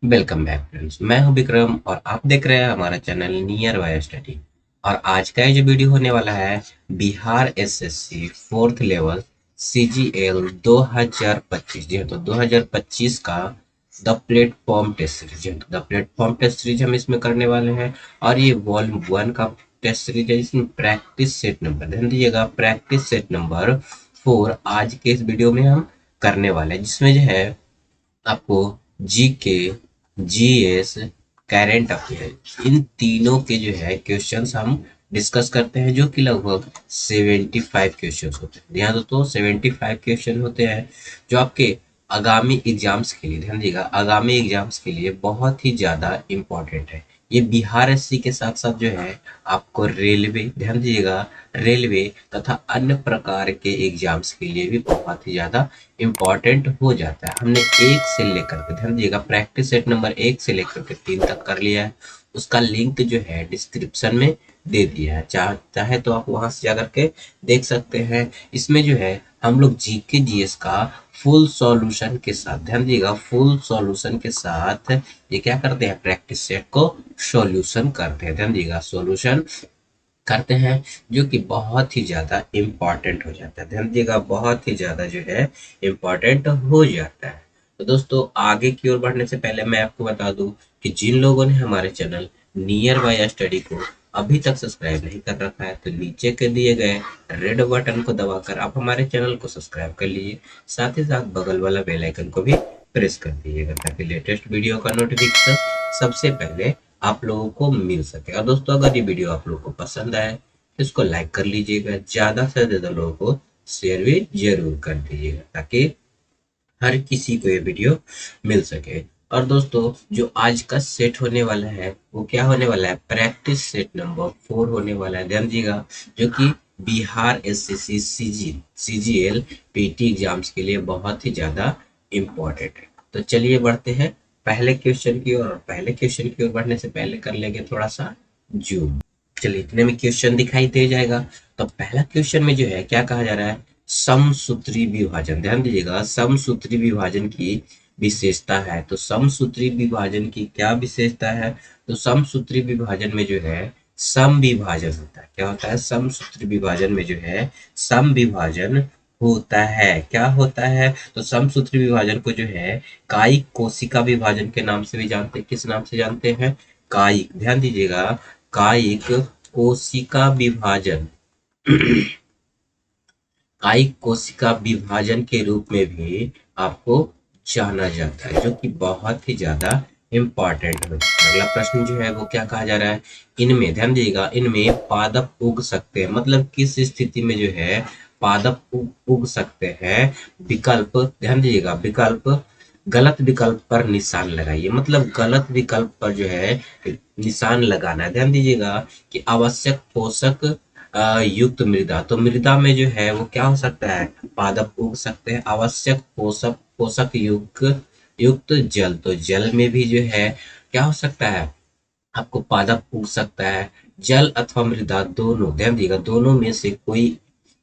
Welcome back friends. मैं हूं विक्रम और आप देख रहे हैं हमारा चैनल नियर बाय स्टडी। और आज का ये जो वीडियो होने वाला है Bihar SSC fourth level CGL 2025। जी हाँ, तो 2025 का द प्लेटफॉर्म टेस्ट सीरीज। जी हाँ, तो द प्लेटफॉर्म टेस्ट सीरीज हम इसमें करने वाले हैं। और ये वॉल्यूम 1 का टेस्ट सीरीज है, जिसमें प्रैक्टिस सेट नंबर, ध्यान दीजिएगा, प्रैक्टिस सेट नंबर 4 आज के इस वीडियो में हम करने वाले हैं, जिसमें जो है आपको जीके, जीएस, करंट अफेयर, इन तीनों के जो है क्वेश्चंस हम डिस्कस करते हैं, जो कि लगभग 75 क्वेश्चंस होते हैं। ध्यान दो, तो 75 क्वेश्चन होते हैं जो आपके आगामी एग्जाम्स के लिए, ध्यान दीजिएगा, आगामी एग्जाम्स के लिए बहुत ही ज़्यादा इम्पोर्टेंट है। ये बिहार एससी के साथ साथ जो है आपको रेलवे, ध्यान दीजिएगा, रेलवे तथा अन्य प्रकार के एग्जाम्स के लिए भी बहुत ही ज़्यादा इम्पॉर्टेंट हो जाता है। हमने एक से लेकर के, ध्यान दीजिएगा, प्रैक्टिस सेट नंबर 1 से लेकर के 3 तक कर लिया है। उसका लिंक जो है डिस्क्रिप्शन में दे दिया है, चाहे तो आप वहां से जाकर के देख सकते हैं। इसमें जो है हम लोग जीके जीएस का फुल सॉल्यूशन के साथ, ध्यान दीजिएगा, फुल सॉल्यूशन के साथ ये क्या करते हैं, प्रैक्टिस सेट को सॉल्यूशन करते हैं। ध्यान दीजिएगा, सॉल्यूशन करते हैं, जो कि बहुत ही ज़्यादा इम्पॉर्टेंट हो जाता है। ध्यान दीजिएगा, बहुत ही ज़्यादा जो है इम्पॉर्टेंट हो जाता है। तो दोस्तों, आगे की ओर बढ़ने से पहले मैं आपको बता दूं कि जिन लोगों ने हमारे चैनल नियर बाय स्टडी को अभी तक सब्सक्राइब नहीं कर रखा है, तो नीचे के दिए गए रेड बटन को दबाकर आप हमारे चैनल को सब्सक्राइब कर लीजिए। साथ ही साथ बगल वाला बेल आइकन को भी प्रेस कर दीजिएगा, ताकि लेटेस्ट वीडियो का नोटिफिकेशन सबसे पहले आप लोगों को मिल सके। और दोस्तों, अगर ये वीडियो आप लोगों को पसंद आए तो इसको लाइक कर लीजिएगा, ज़्यादा से ज़्यादा लोगों को शेयर भी जरूर कर दीजिएगा, ताकि हर किसी को ये वीडियो मिल सके। और दोस्तों, जो आज का सेट होने वाला है वो क्या होने वाला है, प्रैक्टिस सेट नंबर 4 होने वाला है। ध्यान दीजिएगा, जो कि Bihar SSC CGL PT exams के लिए बहुत ही ज़्यादा इम्पोर्टेंट है। तो चलिए बढ़ते हैं पहले क्वेश्चन की ओर। और पहले क्वेश्चन की ओर बढ़ने से पहले कर लेंगे थोड़ा सा जूम। चलिए, इतने में क्वेश्चन दिखाई दे जाएगा। तो पहला क्वेश्चन में जो है क्या कहा जा रहा है, समसूत्री विभाजन। ध्यान दीजिएगा, समसूत्री विभाजन की विशेषता है। तो समसूत्री विभाजन की क्या विशेषता है, तो समसूत्री विभाजन में जो है सम विभाजन होता है। क्या होता है, समसूत्री विभाजन में जो है सम विभाजन होता है। क्या होता है, तो समसूत्री विभाजन को जो है कायिक कोशिका विभाजन के नाम से भी जानते हैं। किस नाम से जानते हैं, कायिक, ध्यान दीजिएगा, कायिक कोशिका विभाजन, कायिक कोशिका विभाजन के रूप में भी आपको जाना जाता है, जो कि बहुत ही ज्यादा इम्पॉर्टेंट है। अगला प्रश्न जो है वो क्या कहा जा रहा है, इनमें, ध्यान दीजिएगा, इनमें पादप उग सकते हैं, मतलब किस स्थिति में जो है पादप उग सकते हैं। विकल्प, ध्यान दीजिएगा, विकल्प, गलत विकल्प पर निशान लगाइए, मतलब गलत विकल्प पर जो है निशान लगाना है। ध्यान दीजिएगा कि आवश्यक पोषक युक्त मृदा, तो मृदा में जो है वो क्या हो सकता है, पादप उग सकते हैं। आवश्यक पोषक पोषक युक्त युक्त जल, तो जल में भी जो है क्या हो सकता है, आपको पादप उग सकता है। जल अथवा मृदा दोनों, ध्यान दीजिएगा, दोनों में से कोई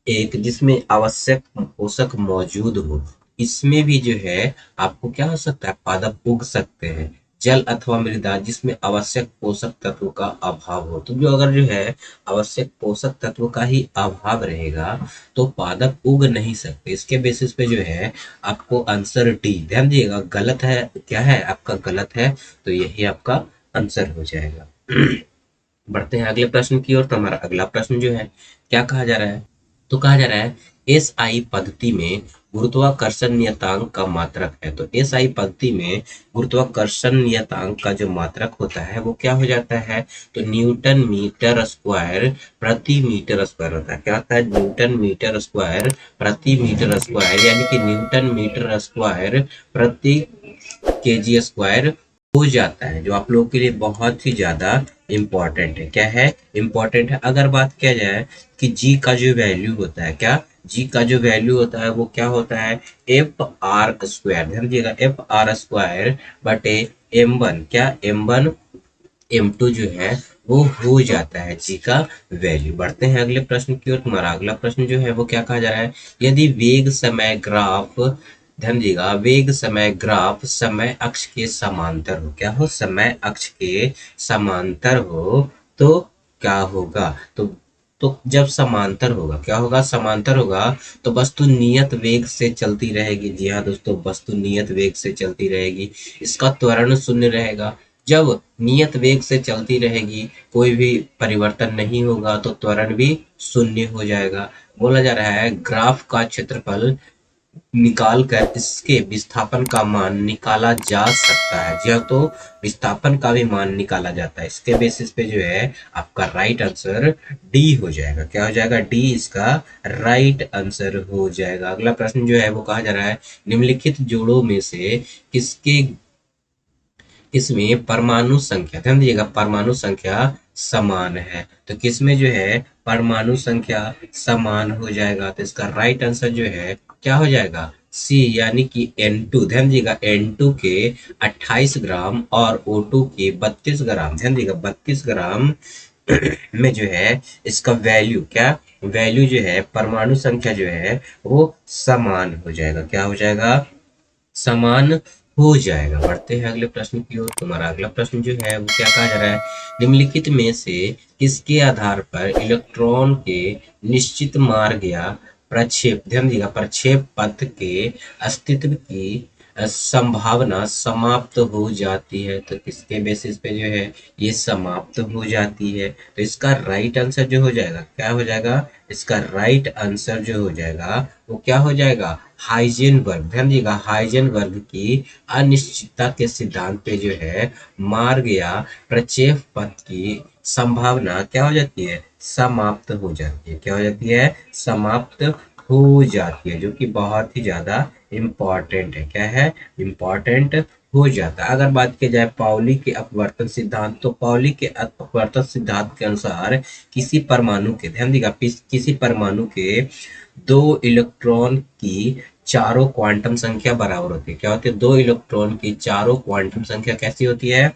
एक जिसमें आवश्यक पोषक मौजूद हो, इसमें भी जो है आपको क्या हो सकता है, पादप उग सकते हैं। जल अथवा मृदा जिसमें आवश्यक पोषक तत्व का अभाव हो, तो जो अगर जो है आवश्यक पोषक तत्व का ही अभाव रहेगा तो पादप उग नहीं सकते। इसके बेसिस पे जो है आपको आंसर डी, ध्यान दीजिएगा, गलत है, क्या है आपका, गलत है, तो यही आपका आंसर हो जाएगा। बढ़ते हैं अगले प्रश्न की ओर। तो हमारा अगला प्रश्न जो है क्या कहा जा रहा है, तो कहा जा रहा है एस आई पद्धति में गुरुत्वाकर्षण नियतांक का मात्रक है। तो एस आई पद्धति में गुरुत्वाकर्षण नियतांक का जो मात्रक होता है वो क्या हो जाता है, तो न्यूटन मीटर स्क्वायर प्रति मीटर स्क्वायर होता है। क्या होता है, न्यूटन मीटर स्क्वायर प्रति मीटर स्क्वायर, यानी कि न्यूटन मीटर स्क्वायर प्रति केजी स्क्वायर हो जाता है, जो आप लोगों के लिए बहुत ही ज्यादा इम्पोर्टेंट है। क्या है, इम्पोर्टेंट है। अगर बात किया जाए कि जी का जो वैल्यू होता है, क्या, जी का जो वैल्यू होता है वो क्या होता है, एफ आर स्क्वायर, ध्यान दीजिएगा, एफ आर स्क्वायर बटे एम वन, क्या, एम वन एम टू जो है वो हो जाता है जी का वैल्यू। बढ़ते हैं अगले प्रश्न की ओर। तुम्हारा अगला प्रश्न जो है वो क्या कहा जा रहा है, यदि वेग समय ग्राफ ध्यान दीजिएगा, वेग समय ग्राफ समय अक्ष के समांतर हो। क्या हो? समय अक्ष के समांतर हो तो क्या होगा? तो जब समांतर होगा, क्या होगा? समांतर होगा तो वस्तु नियत वेग से चलती रहेगी। जी हाँ दोस्तों, वस्तु नियत वेग से चलती रहेगी, इसका त्वरण शून्य रहेगा। जब नियत वेग से चलती रहेगी, कोई भी परिवर्तन नहीं होगा, तो त्वरण भी शून्य हो जाएगा। बोला जा रहा है ग्राफ का क्षेत्रफल निकाल कर इसके विस्थापन का मान निकाला जा सकता है। जी हाँ, तो विस्थापन का भी मान निकाला जाता है। इसके बेसिस पे जो है आपका राइट आंसर डी हो जाएगा। क्या हो जाएगा? डी इसका राइट आंसर हो जाएगा। अगला प्रश्न जो है वो कहा जा रहा है निम्नलिखित जोड़ों में से किसके किसमें परमाणु संख्या, ध्यान दीजिएगा, परमाणु संख्या समान है। तो किसमें जो है परमाणु संख्या समान हो जाएगा? तो इसका राइट आंसर जो है क्या हो जाएगा? सी, यानी कि N2। ध्यान दीजिएगा, N2 के 28 ग्राम और O2 के 32 ग्राम, ध्यान दीजिएगा 32 ग्राम में जो है इसका वैल्यू, क्या वैल्यू जो है परमाणु संख्या जो है वो समान हो जाएगा। क्या हो जाएगा? समान हो जाएगा। बढ़ते हैं अगले प्रश्न की ओर। तुम्हारा अगला प्रश्न जो है वो क्या कहा जा रहा है निम्नलिखित में से किसके आधार पर इलेक्ट्रॉन के निश्चित मार्ग या प्रक्षेप, ध्यान दीजिएगा, प्रक्षेप पथ के अस्तित्व की संभावना समाप्त हो जाती है? तो किसके बेसिस पे जो है ये समाप्त हो जाती है? तो इसका राइट आंसर जो हो जाएगा, क्या हो जाएगा? इसका राइट आंसर जो हो जाएगा वो क्या हो जाएगा? हाइजेनबर्ग। ध्यान दीजिएगा, हाइजेनबर्ग की अनिश्चितता के सिद्धांत पे जो है मार्ग या प्रक्षेप पथ की संभावना क्या हो जाती है? समाप्त हो जाती है। क्या हो जाती है? समाप्त हो जाती है, जो कि बहुत ही ज्यादा इम्पोर्टेंट है। क्या है? इम्पोर्टेंट हो जाता है। अगर बात की जाए पाउली के अपवर्तन सिद्धांत, तो पाउली के अपवर्तन सिद्धांत के अनुसार किसी परमाणु के, ध्यान दीजिएगा, किसी परमाणु के दो इलेक्ट्रॉन की चारों क्वांटम संख्या बराबर होती है। क्या होती है? दो इलेक्ट्रॉन की चारों क्वांटम संख्या कैसी होती है?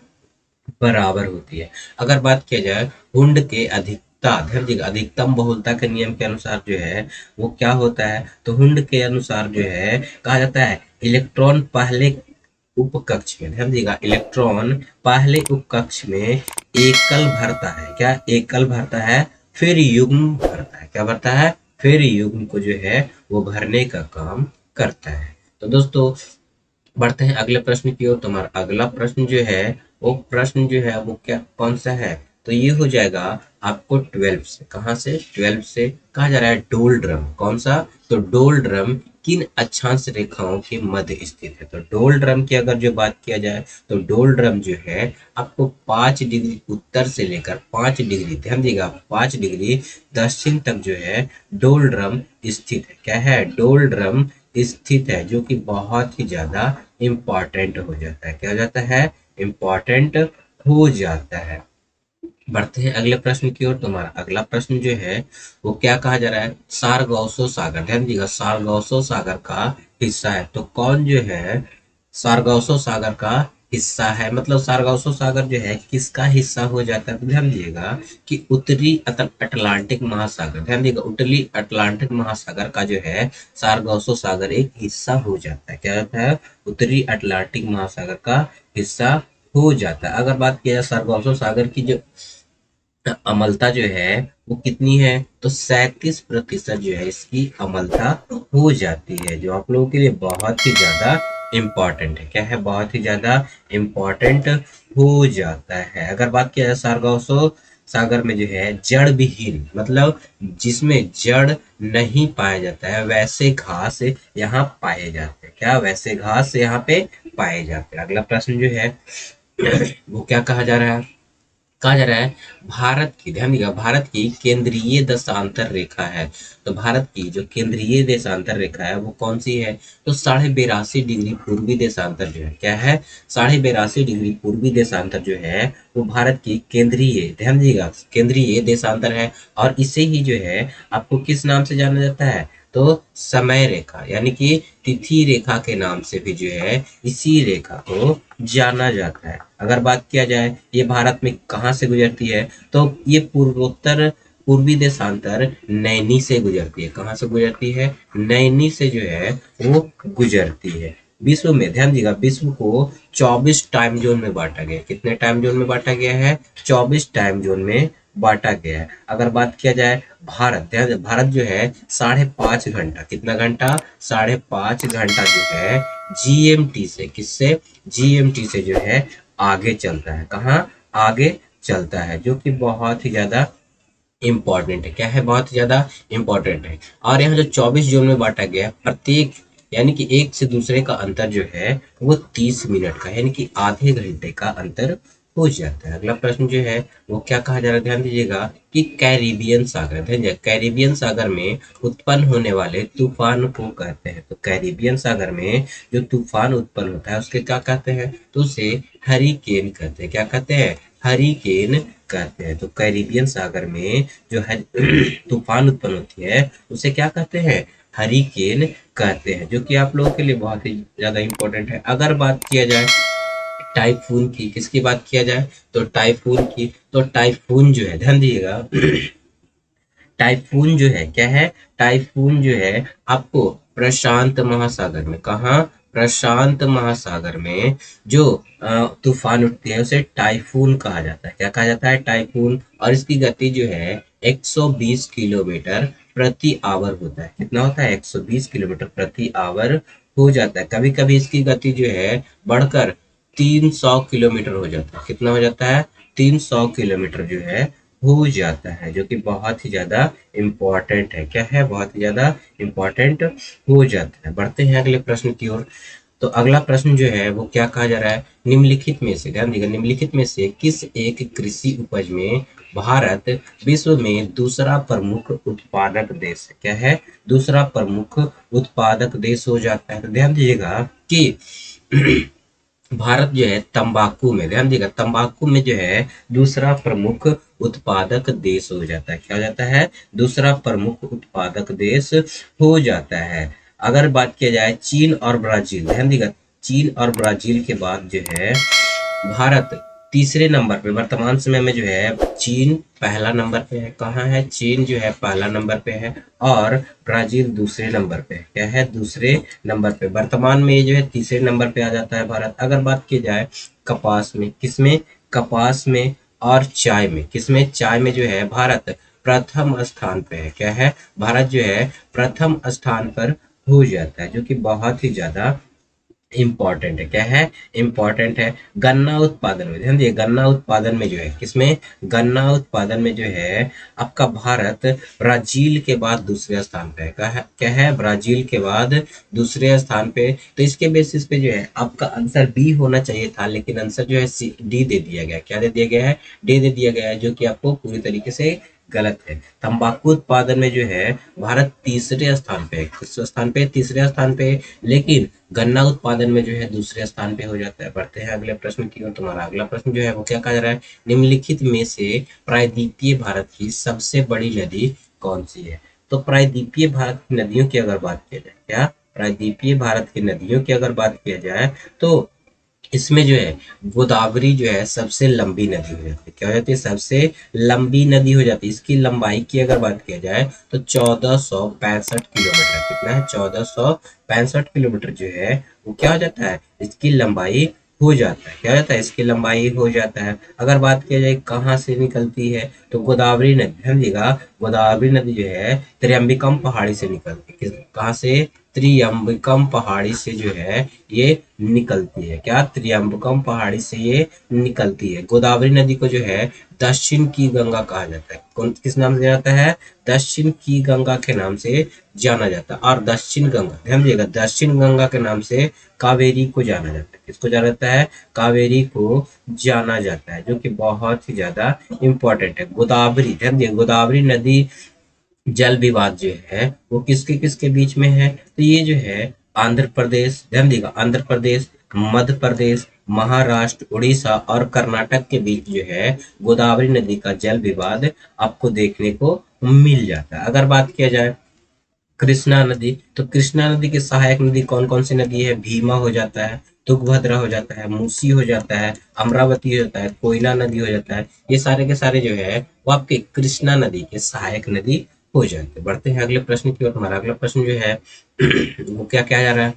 बराबर होती है। अगर बात किया जाए हुंड के अधिकता, ध्यान दीजिएगा, अधिकतम बहुलता के नियम के अनुसार जो है वो क्या होता है? तो हुंड के अनुसार जो है कहा जाता है इलेक्ट्रॉन पहले उपकक्ष में, ध्यान दीजिएगा, इलेक्ट्रॉन पहले उपकक्ष में एकल भरता है। क्या एकल भरता है? फिर युग्म भरता है। क्या भरता है? फिर युग्म को जो है वो भरने का काम करता है। तो दोस्तों बढ़ते हैं अगले प्रश्न की ओर। तुम्हारा अगला प्रश्न जो है वो प्रश्न जो है वो क्या कौन सा है? तो ये हो जाएगा आपको 12 से। कहाँ से? 12 से कहा जा रहा है डोल ड्रम। कौन सा? तो डोल ड्रम किन अक्षांश रेखाओं के मध्य स्थित है? तो डोल ड्रम की अगर जो बात किया जाए तो डोल ड्रम जो है आपको 5 डिग्री उत्तर से लेकर 5 डिग्री, ध्यान दीजिएगा, 5 डिग्री दक्षिण तक जो है डोल ड्रम स्थित है। क्या है? डोल ड्रम स्थित है, जो कि बहुत ही ज्यादा इम्पॉर्टेंट हो जाता है। क्या हो जाता है? इम्पॉर्टेंट हो जाता है। बढ़ते हैं अगले प्रश्न की ओर। तुम्हारा अगला प्रश्न जो है वो क्या कहा जा रहा है? सारगोसो सागर, ध्यान दीजिएगा, सारगोसो सागर का हिस्सा है। तो कौन जो है सारगोसो सागर का हिस्सा है? मतलब सारगोसो सागर जो है किसका हिस्सा हो जाता है? तो ध्यान दीजिएगा कि उत्तरी अटलांटिक महासागर, ध्यान दीजिएगा, उत्तरी अटलांटिक महासागर का जो है सारगोसो सागर एक हिस्सा हो जाता है। क्या होता है? उत्तरी अटलांटिक महासागर का हिस्सा हो जाता है। अगर बात किया जाए सारगोसो सागर की जो अम्लता जो है वो कितनी है? तो 37% जो है इसकी अम्लता हो जाती है, जो आप लोगों के लिए बहुत ही ज्यादा इम्पोर्टेंट है। क्या है? बहुत ही ज्यादा इम्पोर्टेंट हो जाता है। अगर बात किया जाए सारगोसो सागर में जो है जड़ विहीन, मतलब जिसमें जड़ नहीं पाया जाता है, वैसे घास यहाँ पाए जाते हैं। क्या? वैसे घास यहाँ पे पाए जाते हैं। अगला प्रश्न जो है वो क्या कहा जा रहा है? कहा जा रहा है भारत की, ध्यान दीजिएगा, भारत की केंद्रीय देशांतर रेखा है। तो भारत की जो केंद्रीय देशांतर रेखा है वो कौन सी है? तो 82.5 डिग्री पूर्वी देशांतर जो है। क्या है? 82.5 डिग्री पूर्वी देशांतर जो है वो भारत की केंद्रीय, ध्यान दीजिएगा, केंद्रीय देशांतर है। और इसे ही जो है आपको किस नाम से जाना जाता है? तो समय रेखा, यानी कि तिथि रेखा के नाम से भी जो है इसी रेखा को जाना जाता है। अगर बात किया जाए ये भारत में कहाँ से गुजरती है? तो ये पूर्वोत्तर पूर्वी देशांतर नैनी से गुजरती है। कहाँ से गुजरती है? नैनी से जो है वो गुजरती है। विश्व में ध्यान दीजिएगा, विश्व को 24 टाइम जोन में बांटा गया है। कितने टाइम जोन में बांटा गया है? 24 टाइम जोन में बांटा गया है। अगर बात किया जाए भारत, ध्यान दीजिए, भारत जो है 5.5 घंटा, कितना घंटा? 5.5 घंटा जो है जीएमटी से, किससे? जीएमटी से जो है आगे चलता है। कहाँ आगे चलता है? जो कि बहुत ही ज्यादा इम्पोर्टेंट है। क्या है? बहुत ज्यादा इम्पोर्टेंट है। और यहाँ जो 24 जोन में बांटा गया है, प्रत्येक यानी कि एक से दूसरे का अंतर जो है वो 30 मिनट का, यानी कि आधे घंटे का अंतर हो जाता है। अगला प्रश्न जो है वो क्या कहा जा रहा है? ध्यान दीजिएगा कि कैरिबियन सागर, ध्यान दीजिए, कैरिबियन सागर में उत्पन्न होने वाले तूफान को कहते हैं। तो कैरिबियन सागर में जो तूफान उत्पन्न होता है उसके क्या कहते हैं? तो उसे हरिकेन कहते हैं। क्या कहते हैं? हरिकेन कहते हैं। तो कैरिबियन सागर में जो तूफान उत्पन्न होती है उसे क्या कहते हैं? हरिकेन कहते हैं, जो कि आप लोगों के लिए बहुत ही ज्यादा इंपॉर्टेंट है। अगर बात किया जाए टाइफून की, किसकी बात किया जाए तो टाइफून की, तो टाइफून जो है, ध्यान दीजिएगा, टाइफून जो है क्या है? टाइफून जो है आपको प्रशांत महासागर में, कहाँ? प्रशांत महासागर में जो तूफान उठती है उसे टाइफून कहा जाता है। क्या कहा जाता है? टाइफून। और इसकी गति जो है 120 किलोमीटर प्रति आवर होता है। कितना होता है? 120 किलोमीटर प्रति आवर हो जाता है। कभी कभी इसकी गति जो है बढ़कर 300 किलोमीटर हो जाता है। कितना हो जाता है? 300 किलोमीटर जो है हो जाता है, जो कि बहुत ही ज्यादा इम्पोर्टेंट है। क्या है? बहुत ही ज्यादा इम्पोर्टेंट हो जाता है। बढ़ते हैं अगले प्रश्न की ओर। तो अगला प्रश्न जो है वो क्या कहा जा रहा है? निम्नलिखित में से, ध्यान दीजिएगा, निम्नलिखित में से किस एक कृषि उपज में भारत विश्व में दूसरा प्रमुख उत्पादक देश है? क्या है? दूसरा प्रमुख उत्पादक देश हो जाता है। तो ध्यान दीजिएगा कि भारत जो है तंबाकू में, ध्यान दीजिएगा, तंबाकू में जो है दूसरा प्रमुख उत्पादक देश हो जाता है। क्या हो जाता है? दूसरा प्रमुख उत्पादक देश हो जाता है। अगर बात किया जाए चीन और ब्राजील, ध्यान दीजिएगा, चीन और ब्राजील के बाद जो है भारत तीसरे नंबर पे वर्तमान समय में जो है चीन पहला नंबर पे है। कहाँ है? चीन जो है पहला नंबर पे है और ब्राजील दूसरे नंबर पे है। क्या है? दूसरे नंबर पे। वर्तमान में ये जो है तीसरे नंबर पे आ जाता है भारत। अगर बात की जाए कपास में, किसमें? कपास में और चाय में, किसमें? चाय में जो है भारत प्रथम स्थान पे है। क्या है? भारत जो है प्रथम स्थान पर हो जाता है, जो कि बहुत ही ज्यादा इम्पॉर्टेंट है। क्या है? इम्पॉर्टेंट है। गन्ना उत्पादन में, ध्यान दिए, गन्ना उत्पादन में जो है, किसमें? गन्ना उत्पादन में जो है आपका भारत ब्राजील के बाद दूसरे स्थान पे है। क्या है? ब्राजील के बाद दूसरे स्थान पे। तो इसके बेसिस पे जो है आपका आंसर बी होना चाहिए था, लेकिन आंसर जो है डी दे दिया गया। क्या दे दिया गया है? डी दे दिया गया है, जो कि आपको पूरी तरीके से गलत है। तंबाकू उत्पादन में जो है भारत तीसरे स्थान पे है। किस स्थान पे? तीसरे स्थान पे। लेकिन गन्ना उत्पादन में जो है दूसरे स्थान पे हो जाता है। बढ़ते हैं अगले प्रश्न की ओर। तुम्हारा अगला प्रश्न जो है वो क्या कहा जा रहा है? निम्नलिखित में से प्रायद्वीपीय भारत की सबसे बड़ी नदी कौन सी है? तो प्रायद्वीपीय भारत की नदियों की अगर बात किया जाए, क्या? प्रायद्वीपीय भारत की नदियों की अगर बात किया जाए तो इसमें जो है गोदावरी जो है सबसे लंबी नदी हो जाती है। क्या हो जाती है? सबसे लंबी नदी हो जाती है। इसकी लंबाई की अगर बात किया जाए तो 1465 किलोमीटर। कितना है? 1465 किलोमीटर जो है वो क्या हो जाता है? इसकी लंबाई हो जाता है। क्या हो जाता है? इसकी लंबाई हो जाता है। अगर बात किया जाए कहाँ से निकलती है तो गोदावरी नदी, ध्यान दीजिएगा, गोदावरी नदी जो है त्र्यंबकम पहाड़ी से निकलती है। कहाँ से? त्रियंबकम पहाड़ी से जो है ये निकलती है। क्या? त्रियंबकम पहाड़ी से ये निकलती है। गोदावरी नदी को जो है दक्षिण की गंगा कहा जाता है। कौन किस नाम से जाता है? दक्षिण की गंगा के नाम से जाना जाता है। और दक्षिण गंगा, ध्यान दीजिएगा, दक्षिण गंगा के नाम से कावेरी को जाना जाता है। किसको जाना जाता है? कावेरी को जाना जाता है, जो कि बहुत ही ज्यादा इंपॉर्टेंट है। गोदावरी, ध्यान दीजिए, गोदावरी नदी जल विवाद जो है वो किसके किसके बीच में है? तो ये जो है आंध्र प्रदेश, ध्यान दीजिएगा, आंध्र प्रदेश, मध्य प्रदेश, महाराष्ट्र, उड़ीसा और कर्नाटक के बीच जो है गोदावरी नदी का जल विवाद आपको देखने को मिल जाता है। अगर बात किया जाए कृष्णा नदी। तो कृष्णा नदी की सहायक नदी कौन कौन सी नदी है? भीमा हो जाता है, तुंगभद्रा हो जाता है, मूसी हो जाता है, अमरावती हो जाता है, कोयना नदी हो जाता है। ये सारे के सारे जो है वो आपके कृष्णा नदी के सहायक नदी हो जाते हैं। बढ़ते हैं अगले प्रश्न की ओर। हमारा अगला प्रश्न जो है वो क्या क्या जा रहा है?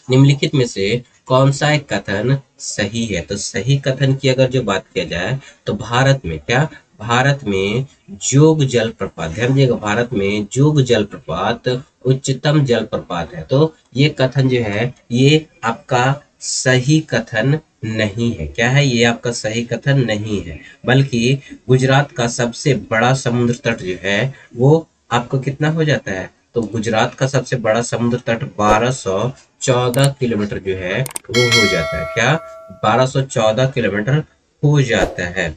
निम्नलिखित में से कौन सा एक कथन सही है? तो सही कथन की अगर जो बात किया जाए तो भारत में क्या, भारत में जोग जलप्रपात, ध्यान दीजिएगा, भारत में जोग जलप्रपात उच्चतम जलप्रपात है। तो ये कथन जो है ये आपका सही कथन नहीं है। क्या है? ये आपका सही कथन नहीं है, बल्कि गुजरात का सबसे बड़ा समुद्र तट जो है वो आपको कितना हो जाता है? तो गुजरात का सबसे बड़ा समुद्र तट 1214 किलोमीटर जो है वो हो जाता है। क्या? 1214 किलोमीटर हो जाता है।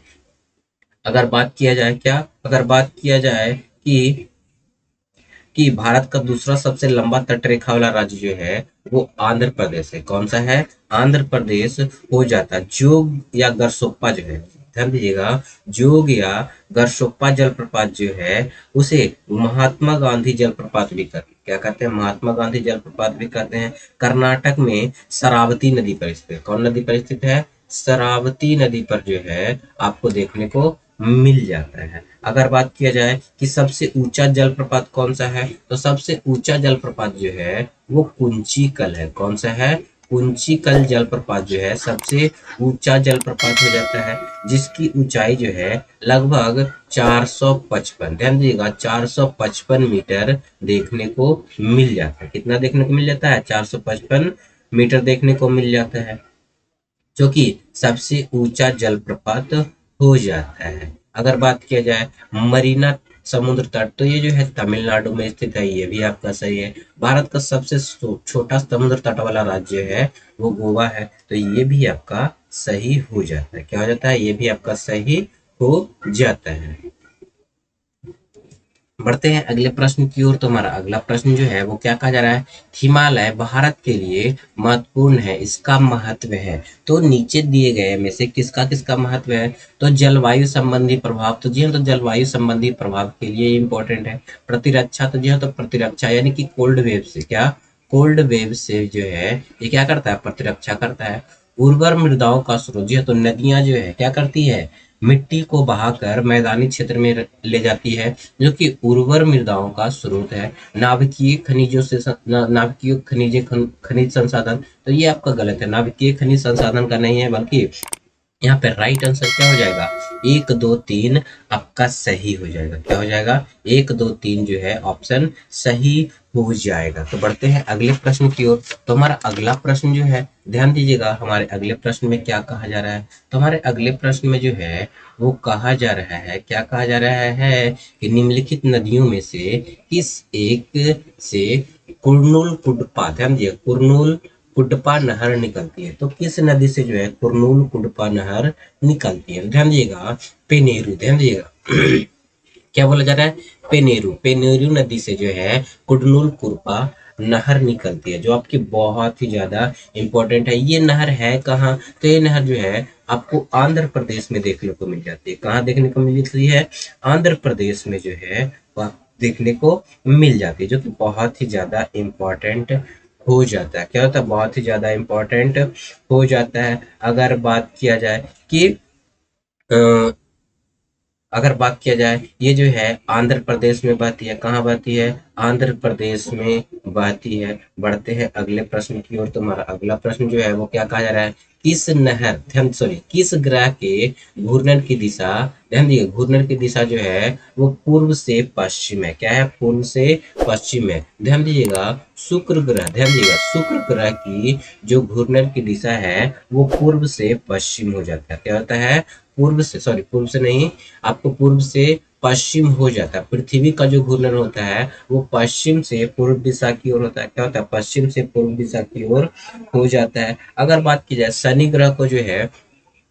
अगर बात किया जाए क्या, अगर बात किया जाए कि भारत का दूसरा सबसे लंबा तटरेखा वाला राज्य जो है वो आंध्र प्रदेश है। कौन सा है? आंध्र प्रदेश हो जाता है। जोग या गरसोप्पा जो है, ध्यान दीजिएगा, जोग या गरसोप्पा जलप्रपात जो है उसे महात्मा गांधी जलप्रपात भी कहते हैं। क्या कहते हैं? महात्मा गांधी जलप्रपात भी कहते हैं। कर्नाटक में शरावती नदी पर स्थित है। कौन नदी पर स्थित है? शरावती नदी पर जो है आपको देखने को मिल जाता है। अगर बात किया जाए कि सबसे ऊंचा जलप्रपात कौन सा है, तो सबसे ऊंचा जलप्रपात जो है वो कुंचिकल है। कौन सा है? कुंचिकल जलप्रपात जो है सबसे ऊंचा जलप्रपात हो जाता है, जिसकी ऊंचाई जो है लगभग 455, ध्यान दीजिएगा, 455 मीटर देखने को मिल जाता है। कितना देखने को मिल जाता है? 455 मीटर देखने को मिल जाता है, जो कि सबसे ऊंचा जलप्रपात हो जाता है। अगर बात किया जाए मरीना समुद्र तट, तो ये जो है तमिलनाडु में स्थित है। ये भी आपका सही है। भारत का सबसे छोटा समुद्र तट वाला राज्य है वो गोवा है। तो ये भी आपका सही हो जाता है। क्या हो जाता है? ये भी आपका सही हो जाता है। बढ़ते हैं अगले प्रश्न की ओर। तो हमारा अगला प्रश्न जो है वो क्या कहा जा रहा है? हिमालय भारत के लिए महत्वपूर्ण है, इसका महत्व है। तो नीचे दिए गए में से किसका किसका महत्व है? तो जलवायु संबंधी प्रभाव, तो जी हाँ, तो जलवायु संबंधी प्रभाव के लिए इंपॉर्टेंट है। प्रतिरक्षा, तो जी हाँ, तो प्रतिरक्षा यानी कि कोल्ड वेव से, क्या, कोल्ड वेव से जो है ये क्या करता है? प्रतिरक्षा करता है। उर्वर मृदाओं का स्रोत, जी हाँ, तो नदियां जो है क्या करती है? मिट्टी को बहाकर मैदानी क्षेत्र में ले जाती है, जो कि उर्वर मृदाओं का स्रोत है। नाभिकीय खनिजों से नाभिकीय खनिज संसाधन, तो ये आपका गलत है। नाभिकीय खनिज संसाधन का नहीं है, बल्कि यहाँ पे राइट आंसर क्या हो जाएगा? एक दो तीन आपका सही हो जाएगा। क्या हो जाएगा? एक दो तीन जो है ऑप्शन सही हो जाएगा। तो बढ़ते हैं अगले प्रश्न की ओर। तो हमारा अगला प्रश्न जो है, ध्यान दीजिएगा, हमारे अगले प्रश्न में क्या कहा जा रहा है? तो हमारे अगले प्रश्न में जो है वो कहा जा रहा है, क्या कहा जा रहा है कि निम्नलिखित नदियों में से किस एक से कुर्नूल कुडपा, ध्यान दीजिए, कुर्नूल कुडपा नहर निकलती है। तो किस नदी से जो है कुरनूल कुडपा नहर निकलती है? ध्यान दिएगा, पेनेरू, ध्यान दिएगा क्या बोला जा रहा है? पेनेरू, पेनेरू नदी से जो है कुडनूल कुरपा नहर निकलती है, जो आपकी बहुत ही ज्यादा इंपॉर्टेंट है। ये नहर है कहाँ? तो ये नहर जो है आपको आंध्र प्रदेश में देखने को मिल जाती है। कहाँ देखने को मिल जाती है? आंध्र प्रदेश में जो है वह देखने को मिल जाती है, जो कि बहुत ही ज्यादा इंपॉर्टेंट हो जाता है। क्या होता है? बहुत ही ज्यादा इंपॉर्टेंट हो जाता है। अगर बात किया जाए कि अ, अगर बात किया जाए, ये जो है आंध्र प्रदेश में बहती है। कहाँ बहती है? आंध्र प्रदेश में बहती है। बढ़ते हैं अगले प्रश्न की ओर। तुम्हारा अगला प्रश्न जो है वो क्या कहा जा रहा है? किस नहर, ध्यान, सॉरी, किस ग्रह के घूर्णन की दिशा, ध्यान दिए, घूर्णन की दिशा जो है वो पूर्व से पश्चिम है। क्या है? पूर्व से पश्चिम है। ध्यान दीजिएगा, शुक्र ग्रह, ध्यान दीजिएगा, शुक्र ग्रह की जो घूर्णन की दिशा है वो पूर्व से पश्चिम हो जाता है। क्या होता है? पूर्व से, सॉरी, पूर्व से नहीं, आपको पूर्व से पश्चिम हो जाता है। पृथ्वी का जो घूर्णन होता है वो पश्चिम से पूर्व दिशा की ओर होता है। क्या होता है? पश्चिम से पूर्व दिशा की ओर हो जाता है। अगर बात की जाए शनि ग्रह को जो है,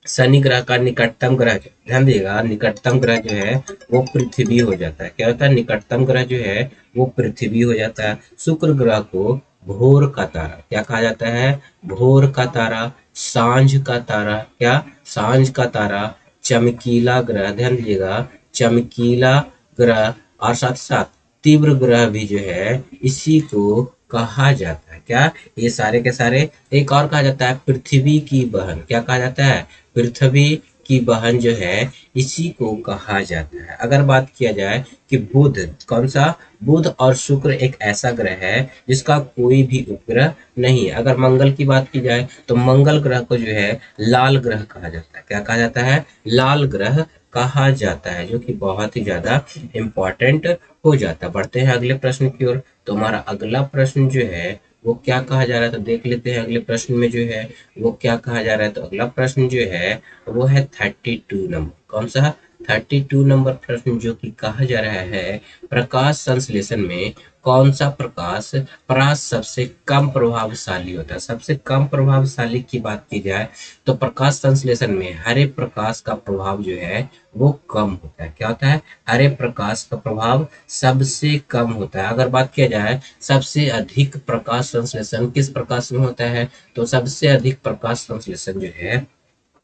शनि ग्रह का निकटतम ग्रह, ध्यान दिएगा, निकटतम ग्रह जो है वो पृथ्वी हो जाता है। क्या होता है? निकटतम ग्रह जो है वो पृथ्वी हो जाता है। शुक्र ग्रह को भोर का तारा क्या कहा जाता है? भोर का तारा, सांझ का तारा, क्या, सांझ का तारा, चमकीला ग्रह, ध्यान दीजिएगा, चमकीला ग्रह, और साथ साथ तीव्र ग्रह भी जो है इसी को कहा जाता है। क्या ये सारे के सारे। एक और कहा जाता है पृथ्वी की बहन। क्या कहा जाता है? पृथ्वी की बहन जो है इसी को कहा जाता है। अगर बात किया जाए कि बुध कौन सा, बुध और शुक्र एक ऐसा ग्रह है जिसका कोई भी उपग्रह नहीं है। अगर मंगल की बात की जाए तो मंगल ग्रह को जो है लाल ग्रह कहा जाता है। क्या कहा जाता है? लाल ग्रह कहा जाता है, जो कि बहुत ही ज्यादा इम्पोर्टेंट हो जाता है। बढ़ते हैं अगले प्रश्न की ओर। तो हमारा अगला प्रश्न जो है वो क्या कहा जा रहा है, तो देख लेते हैं अगले प्रश्न में जो है वो क्या कहा जा रहा है। तो अगला प्रश्न जो है वो है 32 नंबर। कौन सा? 32 नंबर प्रश्न, जो कि कहा जा रहा है प्रकाश संश्लेषण में कौन सा प्रकाश परास सबसे कम प्रभावशाली होता है। सबसे कम प्रभावशाली की बात की जाए तो प्रकाश संश्लेषण में हरे प्रकाश का प्रभाव जो है वो कम होता है। क्या होता है? हरे प्रकाश का प्रभाव सबसे कम होता है। अगर बात किया जाए सबसे अधिक प्रकाश संश्लेषण किस प्रकाश में होता है, तो सबसे अधिक प्रकाश संश्लेषण जो है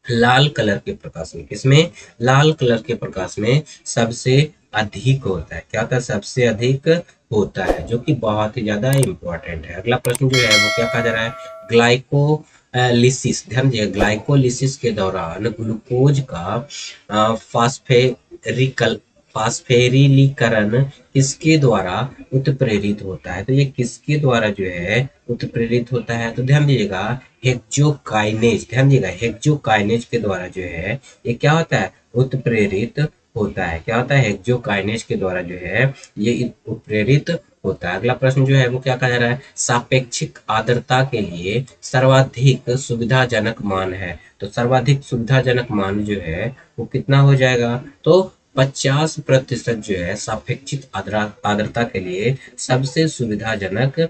लाल कलर के प्रकाश में। किसमें? लाल कलर के प्रकाश में सबसे अधिक होता है। क्या होता है? सबसे अधिक होता है, जो कि बहुत ही ज्यादा इंपॉर्टेंट है। अगला प्रश्न जो है वो क्या कहा जा रहा है? ग्लाइको लिसिस, ध्यान दीजिए, ग्लाइकोलिसिस के दौरान ग्लूकोज का फास्फेरिकल फास्फेरिलीकरण किसके द्वारा उत्प्रेरित होता है? तो ये किसके द्वारा जो है उत्प्रेरित होता है? तो ध्यान दीजिएगा, हेक्सोकाइनेज, ध्यान दीजिएगा हेक्सोकाइनेज के द्वारा जो है ये क्या होता है? उत्प्रेरित होता है। क्या होता है? हेक्सोकाइनेज के द्वारा जो है ये उत्प्रेरित होता है। अगला प्रश्न जो है वो क्या कहा जा रहा है? सापेक्षिक आर्द्रता के लिए सर्वाधिक सुविधाजनक मान है। तो सर्वाधिक सुविधाजनक मान जो है वो कितना हो जाएगा? तो 50% जो है सापेक्षिक आर्द्रता के लिए सबसे सुविधाजनक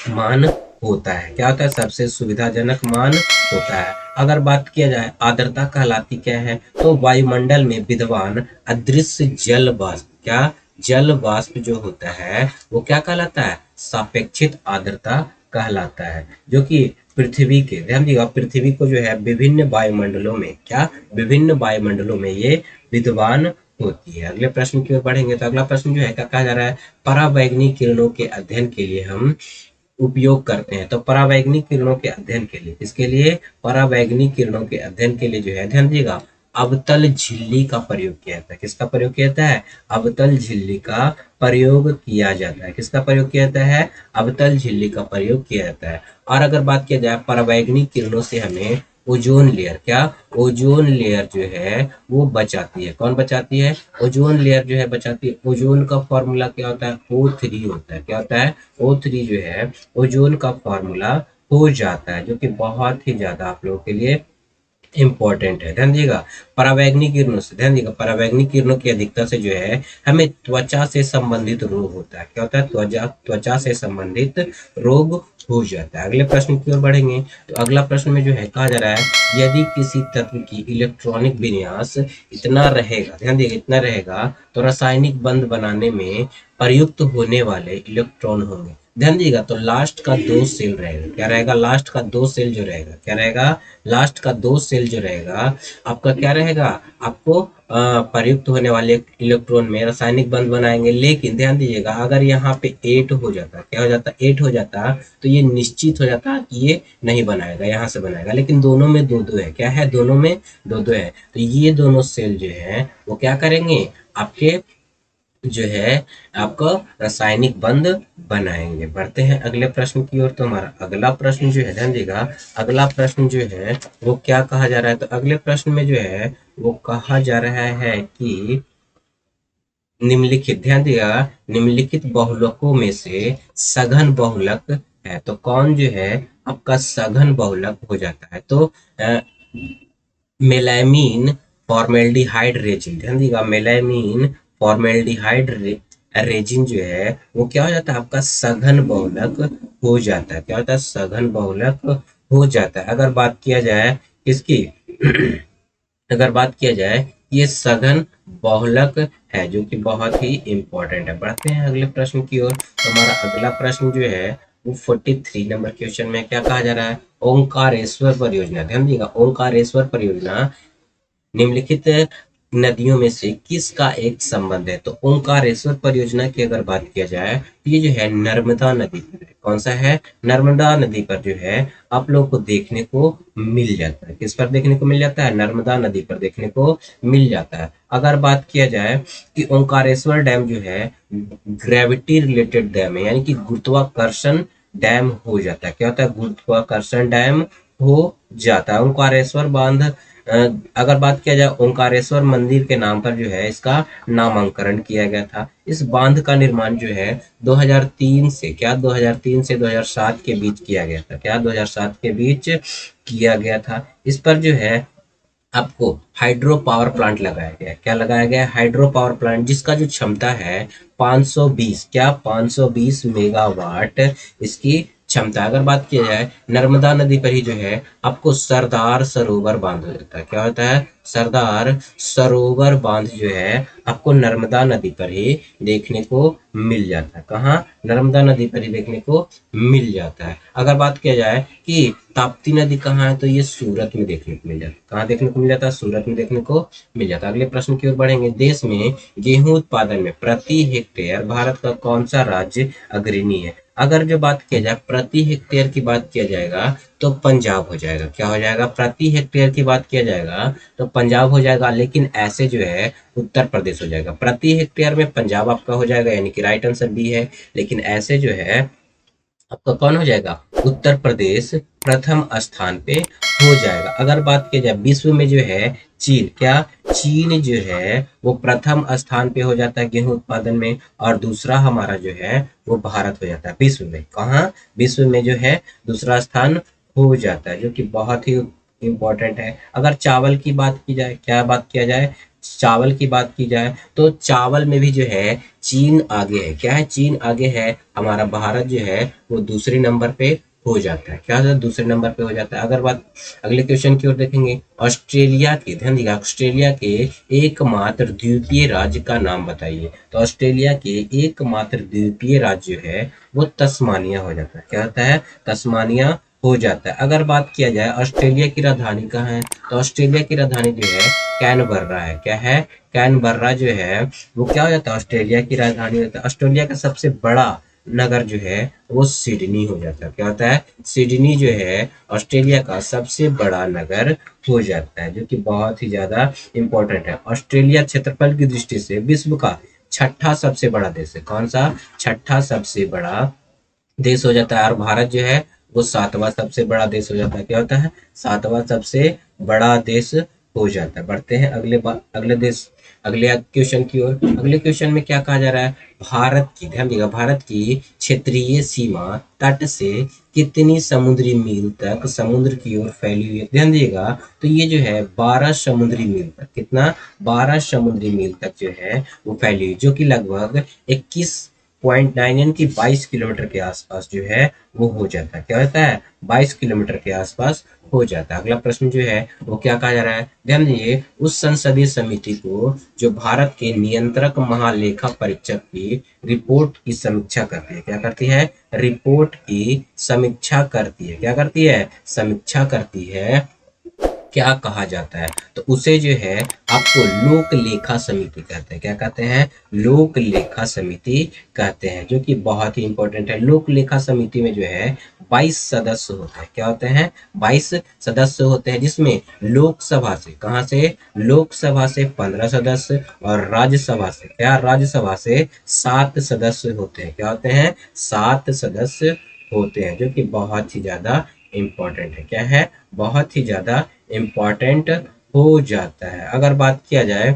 मान होता है। क्या होता है? सबसे सुविधाजनक मान होता है। अगर बात किया जाए आर्द्रता कहलाती क्या है, तो वायुमंडल में विद्यमान अदृश्य जल वाष्प, क्या जल वाष्प जो होता है वो क्या कहलाता है? सापेक्षिक आर्द्रता कहलाता है, जो कि पृथ्वी के, ध्यान दीजिएगा, पृथ्वी को जो है विभिन्न वायुमंडलों में, क्या विभिन्न वायुमंडलों में ये विद्यमान होती है। अगले प्रश्न की ओर बढ़ेंगे। तो अगला प्रश्न जो है क्या कहा जा रहा है? परावैंगनिक किरणों के अध्ययन के लिए हम उपयोग करते हैं। तो परावैंगनिक किरणों के अध्ययन के लिए, किसके लिए? परावैंगनिक किरणों के अध्ययन के लिए जो है, ध्यान दीजिएगा, अवतल झिल्ली का प्रयोग किया जाता है। किसका प्रयोग किया जाता है? अवतल झिल्ली का प्रयोग किया जाता है। किसका प्रयोग किया जाता है? अवतल झिल्ली का प्रयोग किया जाता है। और अगर बात किया जाए परावैंगनिक किरणों से हमें ओजोन लेयर, क्या ओजोन लेयर जो है वो बचाती है। कौन बचाती है? ओजोन लेयर जो है बचाती है। ओजोन का फॉर्मूला क्या होता है? O3 होता है। क्या होता है? O3 जो है ओजोन का फॉर्मूला हो जाता है, जो कि बहुत ही ज्यादा आप लोगों के लिए इंपॉर्टेंट है। ध्यान दिएगा, परावैंगनिक किरणों से, ध्यान दिएगा, परावैंगनिक किरणों की अधिकता से जो है हमें त्वचा से संबंधित रोग होता है। क्या होता है? त्वचा त्वचा से संबंधित रोग हो जाता है। अगले प्रश्न की ओर बढ़ेंगे। तो अगला प्रश्न में जो है कहा जा रहा है यदि किसी तत्व की इलेक्ट्रॉनिक विन्यास इतना रहेगा, ध्यान दिएगा, इतना रहेगा, तो रासायनिक बंध बनाने में प्रयुक्त होने वाले इलेक्ट्रॉन होंगे। ध्यान दीजिएगा, तो लास्ट का दो सेल रहेगा। क्या रहेगा? लास्ट का दो सेल जो रहेगा, क्या रहेगा? लास्ट का दो सेल जो रहेगा आपका क्या रहेगा? आपको प्रयुक्त होने वाले इलेक्ट्रॉन में रासायनिक बंध बनाएंगे। लेकिन ध्यान दीजिएगा, अगर यहाँ पे 8 हो जाता, क्या हो जाता? 8 हो जाता, तो ये निश्चित हो जाता कि ये नहीं बनाएगा, यहाँ से बनाएगा। लेकिन दोनों में दो दो है। क्या है? दोनों में दो दो है, तो ये दोनों सेल जो है वो क्या करेंगे? आपके जो है आपका रासायनिक बंध बनाएंगे। बढ़ते हैं अगले प्रश्न की ओर। तो हमारा अगला प्रश्न जो है, ध्यान देगा, अगला प्रश्न जो है वो क्या कहा जा रहा है? तो अगले प्रश्न में जो है वो कहा जा रहा है कि निम्नलिखित, ध्यान दिया, निम्नलिखित बहुलकों में से सघन बहुलक है। तो कौन जो है आपका सघन बहुलक हो जाता है? तो मेलामीन फॉर्मेल्डिहाइड रेजिन, ध्यान दीजिएगा, मेलामीन फॉर्मेल्डिहाइड रेजिन जो है वो क्या हो जाता है? आपका सघन बहुलक हो जाता है। क्या होता है? सघन बहुलक हो जाता है। अगर बात किया जाए इसकी अगर बात किया जाए, ये सघन बहुलक है, जो कि बहुत ही इंपॉर्टेंट है। बढ़ते हैं अगले प्रश्न की ओर। तो हमारा अगला प्रश्न जो है वो 43 नंबर क्वेश्चन में क्या कहा जा रहा है? ओंकारेश्वर परियोजना, ध्यान दीजिएगा, ओंकारेश्वर परियोजना निम्नलिखित नदियों में से किसका एक संबंध है? तो ओंकारेश्वर परियोजना की अगर बात किया जाए तो ये जो है नर्मदा नदी पर है। कौन सा है? नर्मदा नदी पर जो है आप लोग को देखने को मिल जाता है। किस पर देखने को मिल जाता है? नर्मदा नदी पर देखने को मिल जाता है। अगर बात किया जाए कि ओंकारेश्वर डैम जो है ग्रेविटी रिलेटेड डैम है, यानी कि गुरुत्वाकर्षण डैम हो जाता है। क्या होता है? गुरुत्वाकर्षण डैम हो जाता है। ओंकारेश्वर बांध अगर बात किया जाए ओंकारेश्वर मंदिर के नाम पर जो है इसका नामांकन किया गया था। इस बांध का निर्माण जो है 2003 से 2007 के बीच किया गया था। क्या 2007 के बीच किया गया था। इस पर जो है आपको हाइड्रो पावर प्लांट लगाया गया है। क्या लगाया गया है? हाइड्रो पावर प्लांट, जिसका जो क्षमता है 520, क्या 520 मेगावाट इसकी क्षमता। अगर बात की जाए नर्मदा नदी पर ही जो है आपको सरदार सरोवर बांध होता है। क्या होता है? सरदार सरोवर बांध जो है आपको नर्मदा नदी पर ही देखने को मिल जाता है। कहाँ? नर्मदा नदी पर ही देखने को मिल जाता है। अगर बात किया जाए कि ताप्ती नदी कहाँ है, तो ये सूरत में देखने को मिल जाता है। कहाँ देखने को मिल जाता है? सूरत में देखने को मिल जाता है। अगले प्रश्न की ओर बढ़ेंगे। देश में गेहूं उत्पादन में प्रति हेक्टेयर भारत का कौन सा राज्य अग्रणी है? अगर जो बात किया जाए प्रति हेक्टेयर की बात किया जाएगा तो पंजाब हो जाएगा। क्या हो जाएगा? प्रति हेक्टेयर की बात किया जाएगा तो पंजाब हो जाएगा, लेकिन ऐसे जो है उत्तर प्रदेश हो जाएगा। प्रति हेक्टेयर में पंजाब आपका हो जाएगा, यानी कि राइट आंसर बी है। लेकिन ऐसे जो है आपका कौन हो जाएगा? उत्तर प्रदेश प्रथम स्थान पे हो जाएगा। अगर बात की जाए विश्व में जो है चीन, क्या चीन जो है वो प्रथम स्थान पे हो जाता है गेहूं उत्पादन में, और दूसरा हमारा जो है वो भारत हो जाता है विश्व में। कहाँ? विश्व में जो है दूसरा स्थान हो जाता है, जो कि बहुत ही इम्पोर्टेंट है। अगर चावल की बात की जाए, क्या बात किया जाए? चावल की बात की जाए तो चावल में भी जो है चीन आगे है। क्या है? चीन आगे है। हमारा भारत जो है वो दूसरे नंबर पे हो जाता है। क्या होता है? दूसरे नंबर पे हो जाता है। अगर बात अगले क्वेश्चन की ओर देखेंगे। ऑस्ट्रेलिया के, ध्यान दीजिएगा, ऑस्ट्रेलिया के एकमात्र द्वीपीय राज्य का नाम बताइए। तो ऑस्ट्रेलिया के एकमात्र द्वीपीय राज्य जो है वो तस्मानिया हो जाता है। क्या होता है? तस्मानिया हो जाता है। अगर बात किया जाए ऑस्ट्रेलिया की राजधानी कहाँ है, तो ऑस्ट्रेलिया की राजधानी जो है कैनबर्रा है। क्या है? कैनबर्रा जो है वो क्या हो जाता है? ऑस्ट्रेलिया की राजधानी होता है। ऑस्ट्रेलिया का सबसे बड़ा नगर जो है वो सिडनी हो जाता है। क्या होता है? सिडनी जो है ऑस्ट्रेलिया का सबसे बड़ा नगर हो जाता है, जो कि बहुत ही ज्यादा इंपॉर्टेंट है। ऑस्ट्रेलिया क्षेत्रफल की दृष्टि से विश्व का छठा सबसे बड़ा देश है। कौन सा? छठा सबसे बड़ा देश हो जाता है। और भारत जो है वो सातवां सबसे बड़ा देश हो जाता है। क्या होता है? सातवां सबसे बड़ा देश हो जाता है। बढ़ते हैं अगले देश, अगले क्वेश्चन की ओर। अगले क्वेश्चन में क्या कहा जा रहा है? भारत की, ध्यान दिएगा, भारत की क्षेत्रीय सीमा तट से कितनी समुद्री मील तक समुद्र की ओर फैली हुई है? ध्यान दिएगा, तो ये जो है 12 समुद्री मील तक, कितना? 12 समुद्री मील तक जो है वो फैली हुई, जो कि लगभग 21.9 यानी कि 22 किलोमीटर के आसपास जो है वो हो जाता है। क्या होता है? 22 किलोमीटर के आसपास हो जाता है। अगला प्रश्न जो है वो क्या कहा जा रहा है? ध्यान दीजिए, उस संसदीय समिति को जो भारत के नियंत्रक महालेखा परीक्षक की रिपोर्ट की समीक्षा करती है। क्या करती है? रिपोर्ट की समीक्षा करती है। क्या करती है? समीक्षा करती है। क्या कहा जाता है? तो उसे जो है आपको लोक लेखा समिति कहते हैं। क्या कहते हैं? लोक लेखा समिति कहते हैं, जो कि बहुत ही इंपॉर्टेंट है। लोक लेखा समिति में जो है 22 सदस्य होते हैं। क्या होते हैं? 22 सदस्य होते हैं, जिसमें लोकसभा से, कहाँ से? लोकसभा से 15 सदस्य और राज्यसभा से, क्या? राज्यसभा से 7 सदस्य होते हैं। क्या होते हैं? 7 सदस्य होते हैं, जो कि बहुत ही ज्यादा इम्पोर्टेंट है। क्या है? बहुत ही ज्यादा इम्पोर्टेंट हो जाता है। अगर बात किया जाए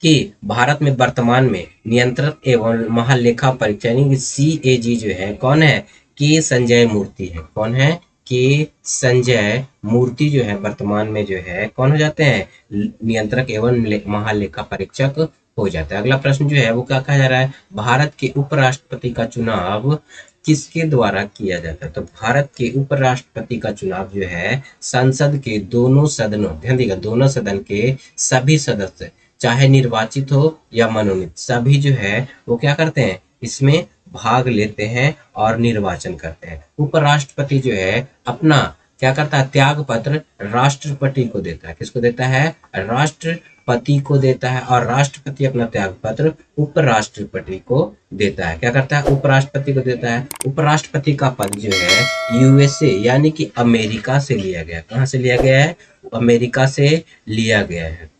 कि भारत में वर्तमान में नियंत्रक एवं महालेखा परीक्षक यानी कि CAG जो है कौन है? के संजय मूर्ति है। कौन है? के संजय मूर्ति जो है वर्तमान में जो है कौन हो जाते हैं? नियंत्रक एवं महालेखा परीक्षक हो जाता है। अगला प्रश्न जो है वो क्या कहा जा रहा है? भारत के उपराष्ट्रपति का चुनाव किसके द्वारा किया जाता है? तो भारत के उपराष्ट्रपति का चुनाव जो है संसद के दोनों सदनों, ध्यान दीजिएगा, दोनों सदन के सभी सदस्य, चाहे निर्वाचित हो या मनोनीत, सभी जो है वो क्या करते हैं? इसमें भाग लेते हैं और निर्वाचन करते हैं। उपराष्ट्रपति जो है अपना क्या करता है, त्याग पत्र राष्ट्रपति को देता है। किसको देता है, राष्ट्रपति को देता है। और राष्ट्रपति अपना त्याग पत्र उपराष्ट्रपति को देता है। क्या करता है, उपराष्ट्रपति को देता है। उपराष्ट्रपति का पद जो है यूएसए यानी कि अमेरिका से लिया गया। कहाँ से लिया गया है, अमेरिका से लिया गया है।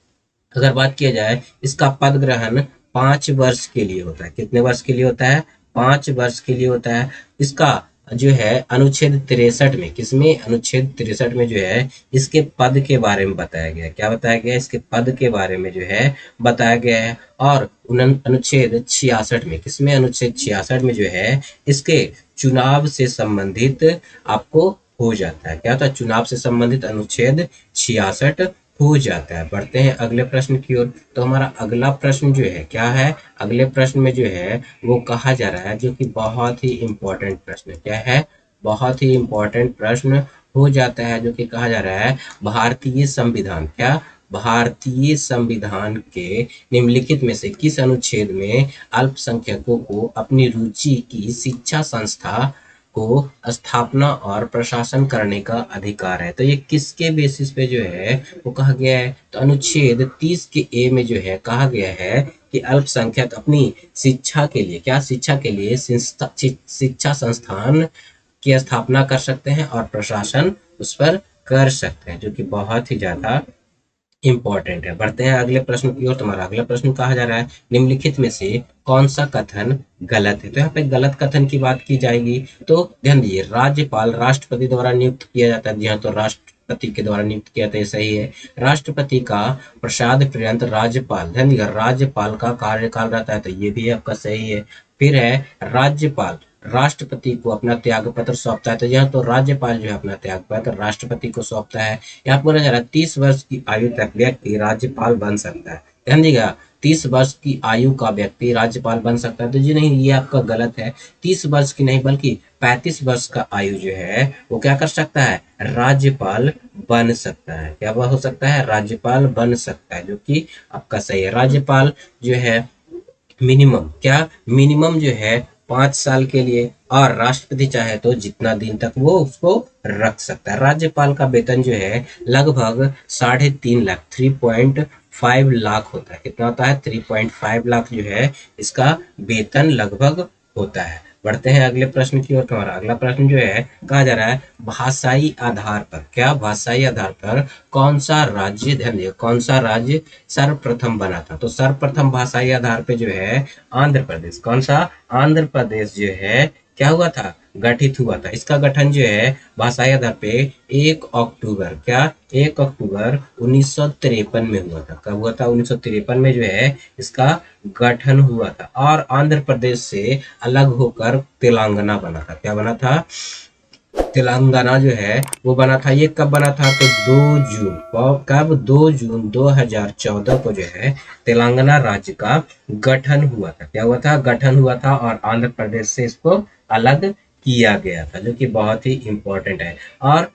अगर बात किया जाए, इसका पद ग्रहण 5 वर्ष के लिए होता है। कितने वर्ष के लिए होता है, 5 वर्ष के लिए होता है। इसका जो है अनुच्छेद 63 में, किसमें, अनुच्छेद 63 में जो है इसके पद के बारे में बताया गया है। क्या बताया गया है, इसके पद के बारे में जो है बताया गया है। और अनुच्छेद 66 में, किसमें, अनुच्छेद 66 में जो है इसके चुनाव से संबंधित आपको हो जाता है। क्या होता है, चुनाव से संबंधित अनुच्छेद 66 हो जाता है। बढ़ते हैं अगले प्रश्न की ओर। तो हमारा अगला प्रश्न जो है क्या है, अगले प्रश्न में जो है वो कहा जा रहा है, जो कि बहुत ही इंपॉर्टेंट प्रश्न, क्या है, बहुत ही इंपॉर्टेंट प्रश्न हो जाता है, जो कि कहा जा रहा है भारतीय संविधान, क्या, भारतीय संविधान के निम्नलिखित में से किस अनुच्छेद में अल्पसंख्यकों को अपनी रुचि की शिक्षा संस्था को स्थापना और प्रशासन करने का अधिकार है। तो ये किसके बेसिस पे जो है वो कहा गया है, तो अनुच्छेद 30 के ए में जो है कहा गया है कि अल्पसंख्यक अपनी शिक्षा के लिए, क्या, शिक्षा के लिए शिक्षा संस्थान की स्थापना कर सकते हैं और प्रशासन उस पर कर सकते हैं, जो कि बहुत ही ज्यादा इम्पोर्टेंट है। बढ़ते हैं अगले प्रश्न की ओर। तुम्हारा अगला प्रश्न कहा जा रहा है निम्नलिखित में से कौन सा कथन गलत है। तो यहाँ पे गलत कथन की बात की जाएगी। तो ध्यान दीजिए, राज्यपाल राष्ट्रपति द्वारा नियुक्त किया जाता है। जी हाँ, तो राष्ट्रपति के द्वारा नियुक्त किया जाता है, सही है। राष्ट्रपति का प्रसाद पर्यंत राज्यपाल, ध्यान दीजिए, राज्यपाल का कार्यकाल रहता है, तो ये भी आपका सही है। फिर है राज्यपाल राष्ट्रपति को अपना त्याग पत्र सौंपता है। तो यह तो राज्यपाल जो है अपना त्याग पत्र राष्ट्रपति को सौंपता है। यहाँ बोला जा रहा है 30 वर्ष की आयु तक व्यक्ति राज्यपाल बन सकता है। ध्यान दीजिएगा, 30 वर्ष की आयु का व्यक्ति राज्यपाल बन सकता है। तो जी नहीं, ये आपका गलत है। 30 वर्ष की नहीं बल्कि 35 वर्ष का आयु जो है वो क्या कर सकता है, राज्यपाल बन सकता है। क्या हो सकता है, राज्यपाल बन सकता है, जो कि आपका सही है। राज्यपाल जो है मिनिमम, क्या, मिनिमम जो है 5 साल के लिए, और राष्ट्रपति चाहे तो जितना दिन तक वो उसको रख सकता है। राज्यपाल का वेतन जो है लगभग 3.5 लाख, 3.5 लाख होता है। कितना होता है, 3.5 लाख जो है इसका वेतन लगभग होता है। बढ़ते हैं अगले प्रश्न की ओर। तुम्हारा अगला प्रश्न जो है कहा जा रहा है भाषाई आधार पर, क्या, भाषाई आधार पर कौन सा राज्य, ध्यान दिए, कौन सा राज्य सर्वप्रथम बना था। तो सर्वप्रथम भाषाई आधार पे जो है आंध्र प्रदेश, कौन सा, आंध्र प्रदेश जो है क्या हुआ था, गठित हुआ था। इसका गठन जो है भाषाई आधार पे 1 अक्टूबर, क्या, 1 अक्टूबर 1953 में हुआ था। कब हुआ था, 1953 में जो है इसका गठन हुआ था। और आंध्र प्रदेश से अलग होकर तेलंगाना बना था। क्या बना था, तेलंगाना जो है वो बना था। ये कब बना था, तो 2 जून, कब, 2 जून 2014 को जो है तेलंगाना राज्य का गठन हुआ था। क्या हुआ था, गठन हुआ था, और आंध्र प्रदेश से इसको अलग किया गया था, जो कि बहुत ही इंपॉर्टेंट है। और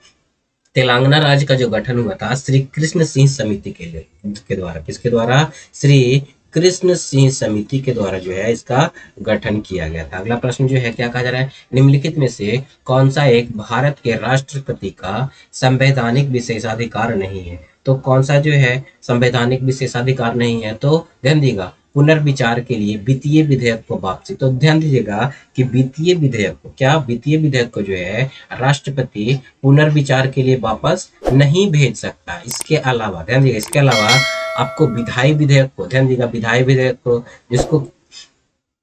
तेलंगाना राज्य का जो गठन हुआ था श्री कृष्ण सिंह समिति के द्वारा, किसके द्वारा, श्री कृष्ण सिंह समिति के द्वारा जो है इसका गठन किया गया था। अगला प्रश्न जो है क्या कहा जा रहा है, निम्नलिखित में से कौन सा एक भारत के राष्ट्रपति का संवैधानिक विशेषाधिकार नहीं है। तो कौन सा जो है संवैधानिक विशेषाधिकार नहीं है, तो ध्यान दीजिएगा, पुनर्विचार के लिए वित्तीय विधेयक को वापसी। तो ध्यान दीजिएगा कि वित्तीय विधेयक को, क्या, वित्तीय विधेयक को जो है राष्ट्रपति पुनर्विचार के लिए वापस नहीं भेज सकता। इसके अलावा ध्यान दीजिएगा, इसके अलावा आपको विधायी विधेयक को, ध्यान दीजिएगा, विधायी विधेयक को जिसको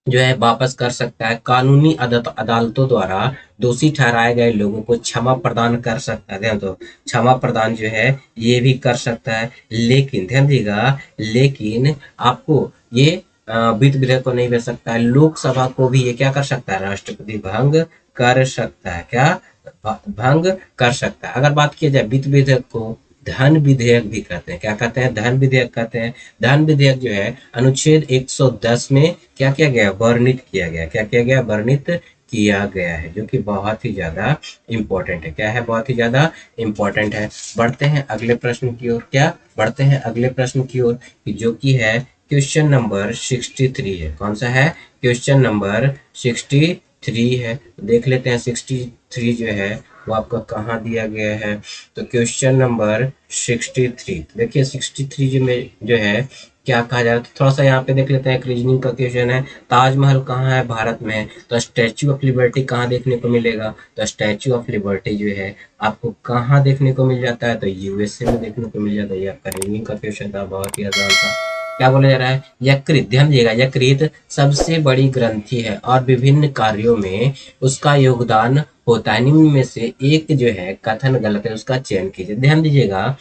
जो है वापस कर सकता है। कानूनी अदालतों द्वारा दोषी ठहराए गए लोगों को क्षमा प्रदान कर सकता है। ध्यान दो, क्षमा प्रदान जो है ये भी कर सकता है। लेकिन ध्यान दीजिएगा, लेकिन आपको ये वित्त विधेयक को नहीं भेज सकता है। लोकसभा को भी ये क्या कर सकता है, राष्ट्रपति भंग कर सकता है। क्या, भंग कर सकता है। अगर बात की जाए वित्त विधेयक को धन विधेयक भी कहते हैं। क्या कहते हैं, धन विधेयक कहते हैं। धन विधेयक जो है अनुच्छेद 110 में क्या किया गया, वर्णित किया गया। क्या किया गया, वर्णित किया गया है, जो कि बहुत ही ज्यादा इंपॉर्टेंट है। क्या है, बहुत ही ज्यादा इंपॉर्टेंट है। बढ़ते हैं अगले प्रश्न की ओर। क्या, बढ़ते हैं अगले प्रश्न की ओर, जो कि है क्वेश्चन नंबर 63 है। कौन सा है, क्वेश्चन नंबर 63 है। देख लेते हैं 63 जो है वो आपका कहाँ दिया गया है? तो क्वेश्चन नंबर 63। देखिए 63 जो है क्या कहा जा रहा है, तो थोड़ा सा यहाँ पे देख लेते हैं। एक रीजनिंग का क्वेश्चन है, ताजमहल कहाँ है भारत में? तो स्टैच्यू ऑफ लिबर्टी कहाँ देखने को मिलेगा? तो स्टैच्यू ऑफ लिबर्टी जो है आपको कहाँ देखने को मिल जाता है? तो यूएसए में देखने को मिल जाता है। ये आपका रीजनिंग का क्वेश्चन था, बहुत ही आसान था। क्या बोला जा रहा है? यकृत, ध्यान दीजिएगा, यकृत सबसे बड़ी ग्रंथि है और विभिन्न कार्यों में उसका योगदान होता है। निम्न में से एक जो है कथन गलत है, उसका चयन कीजिए। ध्यान दीजिएगा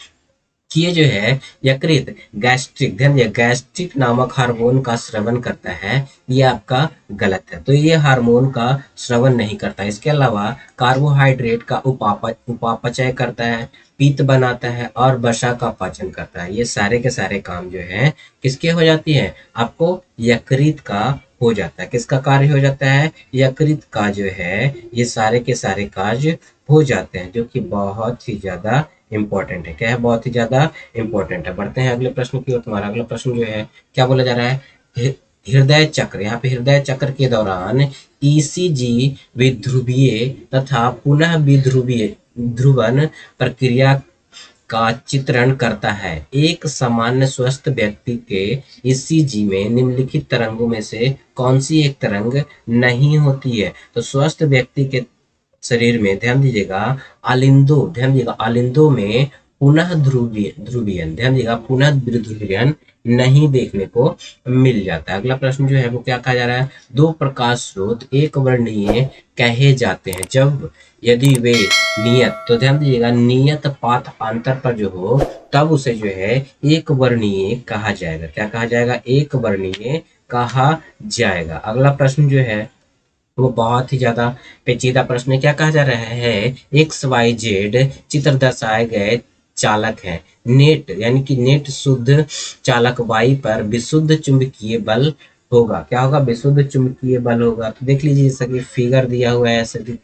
कि ये जो है यकृत गैस्ट्रिक, ध्यान दिया, गैस्ट्रिक नामक हार्मोन का स्रवन करता है, ये आपका गलत है। तो ये हार्मोन का स्रवन नहीं करता। इसके अलावा कार्बोहाइड्रेट का उपापचय करता है, पित्त बनाता है और वसा का पाचन करता है। ये सारे के सारे काम जो है किसके हो जाती है? आपको यकृत का हो जाता है। किसका कार्य हो जाता है? यकृत का जो है ये सारे के सारे कार्य हो जाते हैं, जो कि बहुत ही ज्यादा इंपॉर्टेंट है। क्या है? बहुत ही ज्यादा इंपॉर्टेंट है। बढ़ते हैं अगले प्रश्न की ओर। तुम्हारा अगला प्रश्न जो है क्या बोला जा रहा है? हृदय चक्र, यहाँ पे हृदय चक्र के दौरान ईसीजी विध्रुवीय तथा पुनः विध्रुवीय ध्रुवन प्रक्रिया का चित्रण करता है। एक सामान्य स्वस्थ व्यक्ति के ईसीजी में निम्नलिखित तरंगों में से कौन सी एक तरंग नहीं होती है? तो स्वस्थ व्यक्ति के शरीर में, ध्यान दीजिएगा, आलिंदो, ध्यान दीजिएगा, आलिंदो में पुनः ध्रुवीयन, ध्यान दीजिएगा, पुनः ध्रुवीयन नहीं देखने को मिल जाता है। अगला प्रश्न जो है वो क्या कहा जा रहा है? दो प्रकाश स्रोत एक वर्णीय कहे जाते हैं जब यदि वे नियत, तो ध्यान दीजिएगा, नियत पाथ अंतर पर जो हो तब उसे जो है एक वर्णीय कहा जाएगा। क्या कहा जाएगा? एक वर्णीय कहा जाएगा। अगला प्रश्न जो है वो बहुत ही ज्यादा पेचीदा प्रश्न है। क्या कहा जा रहा है? एक्स वाई जेड चित्र दर्शाए गए चालक है। नेट यानी कि नेट शुद्ध चालक वाई पर विशुद्ध चुंबकीय बल होगा। क्या होगा? विशुद्ध चुंबकीय बल होगा। तो देख लीजिए, जैसा कि फिगर दिया हुआ है ऐसे,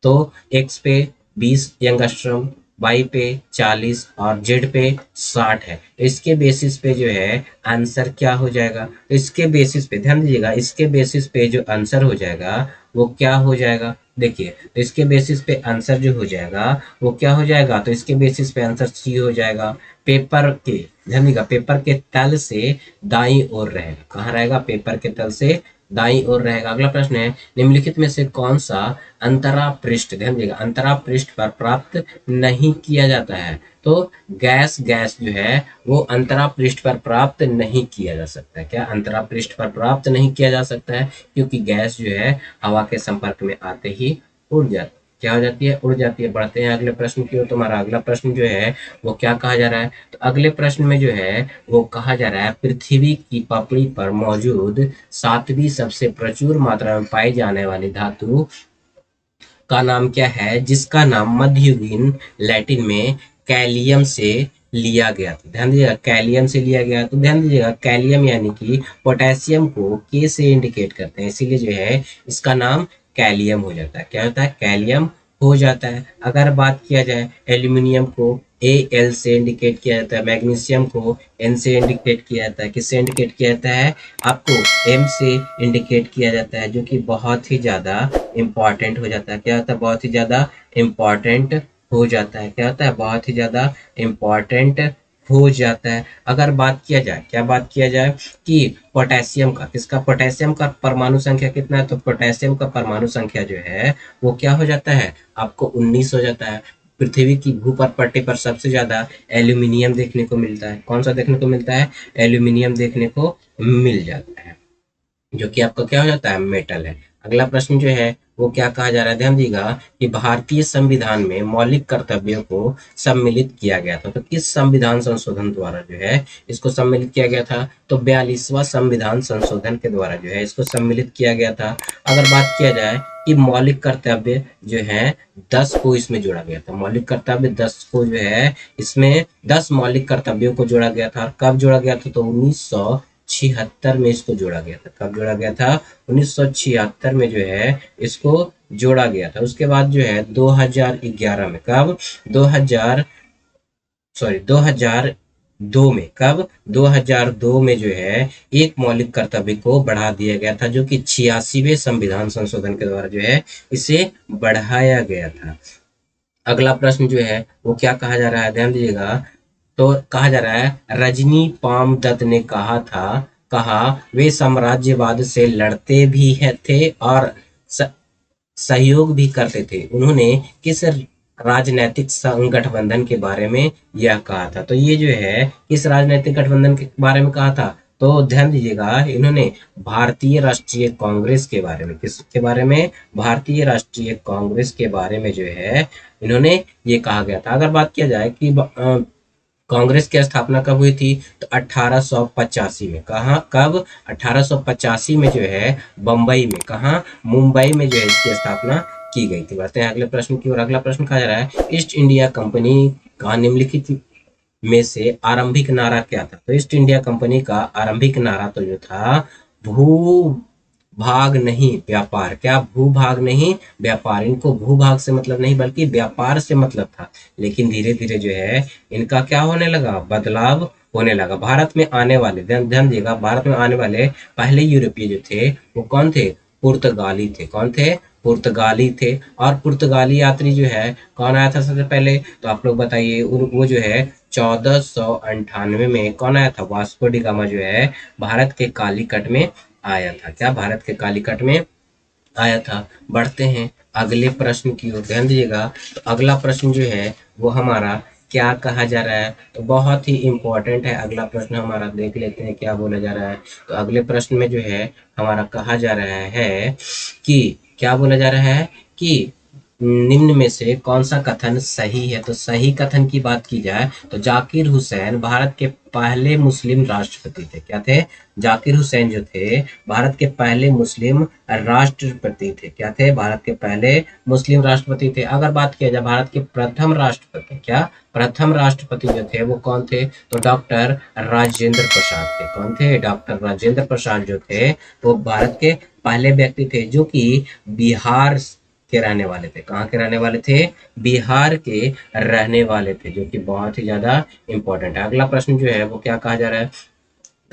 तो एक्स पे 20 यंगस्ट्रम, वाई पे 40 और जेड पे 60 है। तो इसके बेसिस पे जो है आंसर क्या हो जाएगा? तो इसके बेसिस पे ध्यान दीजिएगा, इसके बेसिस पे जो आंसर हो जाएगा वो क्या हो जाएगा? देखिए, तो इसके बेसिस पे आंसर जो हो जाएगा वो क्या हो जाएगा? तो इसके बेसिस पे आंसर सी हो जाएगा। पेपर के, ध्यान दीजिएगा, पेपर के तल से दाई ओर रहेगा। कहाँ रहेगा? पेपर के तल से दाई ओर रहेगा। अगला प्रश्न है, निम्नलिखित में से कौन सा अंतरा पृष्ठ, ध्यान दीजिएगा, अंतरा पृष्ठ पर प्राप्त नहीं किया जाता है? तो गैस गैस जो है वो अंतरा पृष्ठ पर प्राप्त नहीं किया जा सकता है। क्या? अंतरा पृष्ठ पर प्राप्त नहीं किया जा सकता है, क्योंकि गैस जो है हवा के संपर्क में आते ही उड़ जाती, क्या हो जाती है? उड़ जाती है। बढ़ते हैं अगले प्रश्न की ओर। तुम्हारा अगला प्रश्न जो है वो क्या कहा जा रहा है? तो अगले प्रश्न में जो है वो कहा जा रहा है, पृथ्वी की पपड़ी पर मौजूद सातवीं सबसे प्रचुर मात्रा में पाई जाने वाली धातु का नाम क्या है, जिसका नाम मध्ययुगीन लैटिन में कैलियम से लिया गया था? ध्यान दीजिएगा, कैलियम से लिया गया। तो ध्यान दीजिएगा, कैलियम यानी कि पोटेशियम को के से इंडिकेट करते हैं, इसीलिए जो है इसका नाम कैलियम हो जाता है। क्या होता है? कैलियम हो जाता है। अगर बात किया जाए एल्यूमिनियम को ए एल से इंडिकेट किया जाता है, मैग्नीशियम को एन से इंडिकेट किया जाता है। किससे इंडिकेट किया जाता है? आपको एम से इंडिकेट किया जाता है, जो कि बहुत ही ज्यादा इंपॉर्टेंट हो जाता है। क्या होता है? बहुत ही ज्यादा इंपॉर्टेंट हो जाता है। क्या होता है? बहुत ही ज्यादा इंपॉर्टेंट हो जाता है। अगर बात किया जाए, क्या बात किया जाए कि पोटेशियम का, किसका? पोटेशियम का परमाणु संख्या कितना है? तो पोटेशियम का परमाणु संख्या जो है वो क्या हो जाता है? आपको 19 हो जाता है। पृथ्वी की भूपर पट्टी पर सबसे ज्यादा एल्यूमिनियम देखने को मिलता है। कौन सा देखने को मिलता है? एल्यूमिनियम देखने को मिल जाता है, जो कि आपका क्या हो जाता है? मेटल है। अगला प्रश्न जो है वो क्या कहा जा रहा है? ध्यान दीजिएगा कि भारतीय संविधान में मौलिक कर्तव्यों को सम्मिलित किया गया था। तो किस संविधान संशोधन द्वारा जो है इसको सम्मिलित किया गया था? तो 42वां संविधान संशोधन के द्वारा जो है इसको सम्मिलित किया गया था। अगर बात किया जाए कि मौलिक कर्तव्य जो है 10 को इसमें जोड़ा गया था, मौलिक कर्तव्य 10 को जो है इसमें 10 मौलिक कर्तव्यों को जोड़ा गया था। और कब जोड़ा गया था? तो 1976 में इसको जोड़ा गया था। कब जोड़ा गया था? 1976 में जो है इसको जोड़ा गया था। उसके बाद जो है 2011 में, कब? 2000 सॉरी 2002 में, कब? 2002 में जो है एक मौलिक कर्तव्य को बढ़ा दिया गया था, जो कि 86वें संविधान संशोधन के द्वारा जो है इसे बढ़ाया गया था। अगला प्रश्न जो है वो क्या कहा जा रहा है, ध्यान दीजिएगा। तो कहा जा रहा है रजनी पामदत्त ने कहा वे साम्राज्यवाद से लड़ते भी है थे और स, सहयोग भी करते थे। उन्होंने किस राजनैतिक संगठबंधन के बारे में यह कहा था? तो ये जो है किस राजनैतिक गठबंधन के बारे में कहा था? तो ध्यान दीजिएगा, इन्होंने भारतीय राष्ट्रीय कांग्रेस के बारे में, किसके बारे में? भारतीय राष्ट्रीय कांग्रेस के बारे में जो है इन्होंने ये कहा गया था। अगर बात किया जाए कि कांग्रेस की स्थापना कब हुई थी, तो 1885 में। कहाँ, कब? 1885 में जो है बम्बई में, कहाँ? मुंबई में जो है इसकी स्थापना की गई थी। बढ़ते हैं अगले प्रश्न की ओर। अगला प्रश्न कहा जा रहा है ईस्ट इंडिया कंपनी का निम्नलिखित में से आरंभिक नारा क्या था? तो ईस्ट इंडिया कंपनी का आरंभिक नारा तो जो था भू भाग नहीं व्यापार। क्या? भूभाग नहीं व्यापार। इनको भूभाग से मतलब नहीं बल्कि व्यापार से मतलब था। लेकिन धीरे धीरे जो है इनका क्या होने लगा, बदलाव होने लगा। भारत में आने वाले, ध्यान ध्यान दिएगा, भारत में आने वाले पहले यूरोपीय जो थे वो कौन थे? पुर्तगाली थे। कौन थे? पुर्तगाली थे। और पुर्तगाली यात्री जो है कौन आया था सबसे पहले? तो आप लोग बताइए। वो जो है 1498 में कौन आया था? वास्को डी गामा जो है भारत के कालीकट में आया था। क्या? भारत के कालीकट में आया था। बढ़ते हैं अगले प्रश्न की ओर, ध्यान दीजिएगा। तो अगला प्रश्न जो है वो हमारा क्या कहा जा रहा है, तो बहुत ही इंपॉर्टेंट है। अगला प्रश्न हमारा देख लेते हैं क्या बोला जा रहा है। तो अगले प्रश्न में जो है हमारा कहा जा रहा है कि क्या बोला जा रहा है कि निम्न में से कौन सा कथन सही है? तो सही कथन की बात की जाए तो जाकिर हुसैन भारत के पहले मुस्लिम राष्ट्रपति थे। क्या थे? जाकिर हुसैन जो थे भारत के पहले मुस्लिम राष्ट्रपति थे। क्या थे? भारत के पहले मुस्लिम राष्ट्रपति थे। अगर बात किया जाए भारत के प्रथम राष्ट्रपति, क्या? प्रथम राष्ट्रपति जो थे वो कौन थे? तो डॉक्टर राजेंद्र प्रसाद थे। कौन थे? डॉक्टर राजेंद्र प्रसाद जो थे वो भारत के पहले व्यक्ति थे जो कि बिहार के रहने वाले थे। कहाँ के रहने वाले थे? बिहार के रहने वाले थे, जो कि बहुत ही ज्यादा इंपॉर्टेंट है। अगला प्रश्न जो है वो क्या कहा जा रहा है,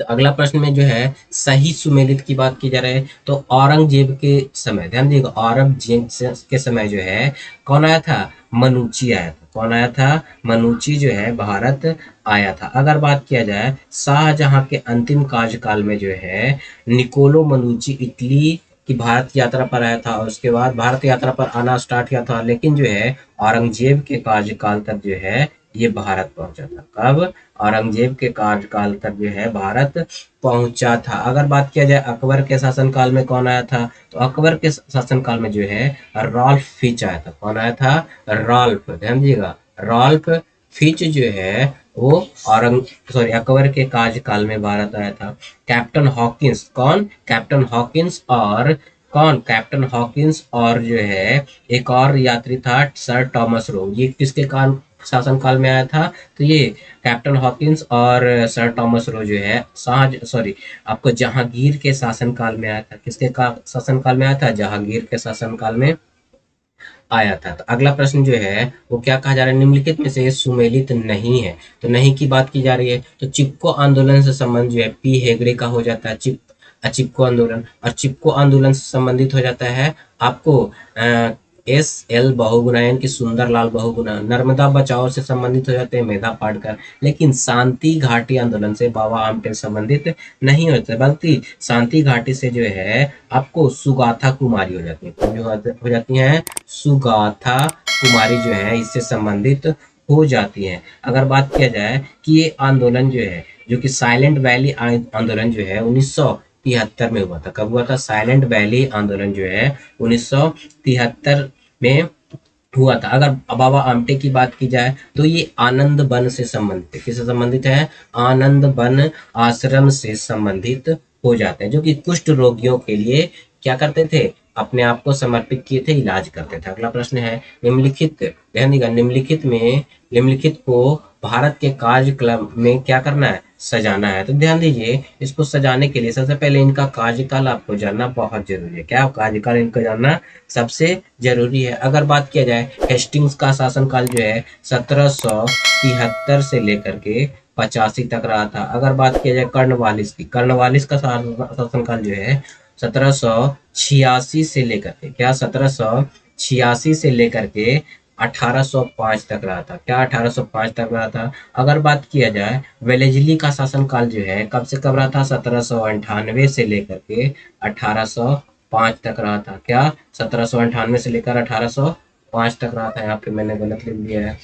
तो अगला प्रश्न में जो है सही सुमेलित की बात की जा रही है। तो औरंगजेब के समय, ध्यान दीजिएगा, औरंगजेब के समय जो है कौन आया था? मनुची आया था। कौन आया था? मनुची जो है भारत आया था। अगर बात किया जाए शाहजहां के अंतिम कार्यकाल में जो है निकोलो मनुची इटली की भारत यात्रा पर आया था और उसके बाद भारत यात्रा पर आना स्टार्ट किया था। लेकिन जो है औरंगजेब के कार्यकाल तक जो है ये भारत पहुंचा था। कब? औरंगजेब के कार्यकाल तक जो है भारत पहुंचा था। अगर बात किया जाए अकबर के शासनकाल में कौन आया था, तो अकबर के शासनकाल में जो है रॉल्फ फिच आया था। कौन आया था? रॉल्फ, ध्यान दीजिएगा, रॉल्फ फिच जो है वो अकबर के कार्यकाल में भारत आया था। कैप्टन हॉकिंस, कौन? कैप्टन हॉकिंस और कौन? कैप्टन हॉकिंस और जो है एक और यात्री था सर टॉमस रो। ये किसके काल शासनकाल में आया था? तो ये कैप्टन हॉकिंस और सर टॉमस रो जो है आपको जहांगीर के शासनकाल में आया था। किसके का शासनकाल में आया था? जहांगीर के शासनकाल में आया था। तो अगला प्रश्न जो है वो क्या कहा जा रहा है, निम्नलिखित में से सुमेलित नहीं है। तो नहीं की बात की जा रही है। तो चिपको आंदोलन से संबंध जो है पी हेगड़े का हो जाता है। चिपको आंदोलन, और चिपको आंदोलन से संबंधित हो जाता है आपको एस एल बहुगुणा यानी कि सुंदरलाल बहुगुणा। नर्मदा बचाओ से संबंधित हो जाते हैं मेधा पाटकर। लेकिन शांति घाटी आंदोलन से बाबा आमटे संबंधित नहीं होते, बल्कि शांति घाटी से जो है आपको सुगाथा कुमारी हो जाती है। कौन जो हो जाती हैं? सुगाथा कुमारी जो है इससे संबंधित हो जाती हैं। अगर बात किया जाए कि ये आंदोलन जो है, जो कि साइलेंट वैली आंदोलन जो है 1973 में हुआ था। कब हुआ था? साइलेंट वैली आंदोलन जो है 1973 में हुआ था। अगर बाबा आमटे की बात की जाए तो ये आनंद वन से संबंधित है। किससे संबंधित है? आनंद वन आश्रम से संबंधित हो जाते हैं, जो कि कुष्ठ रोगियों के लिए क्या करते थे? अपने आप को समर्पित किए थे, इलाज करते थे। अगला प्रश्न है निम्नलिखित, ध्यान दीजिएगा, निम्नलिखित को भारत के कार्यक्रम में क्या करना है? सजाना है। तो ध्यान दीजिए, इसको सजाने के लिए सबसे पहले इनका कार्यकाल आपको जानना बहुत जरूरी है। क्या कार्यकाल इनका जानना सबसे जरूरी है। अगर बात किया जाए हेस्टिंग्स का शासनकाल जो है 1773 से लेकर के 85 तक रहा था। अगर बात किया जाए कर्नवालिस का शासनकाल जो है 1786 से लेकर के, क्या 1786 से लेकर के 1805 तक रहा था। क्या 1805 तक रहा था। अगर बात किया जाए वेलेजली का शासनकाल जो है कब से कब रहा था, 1798 से लेकर के 1805 तक रहा था। क्या 1798 से लेकर 1805 तक रहा था। यहाँ पे मैंने गलत लिख दिया है।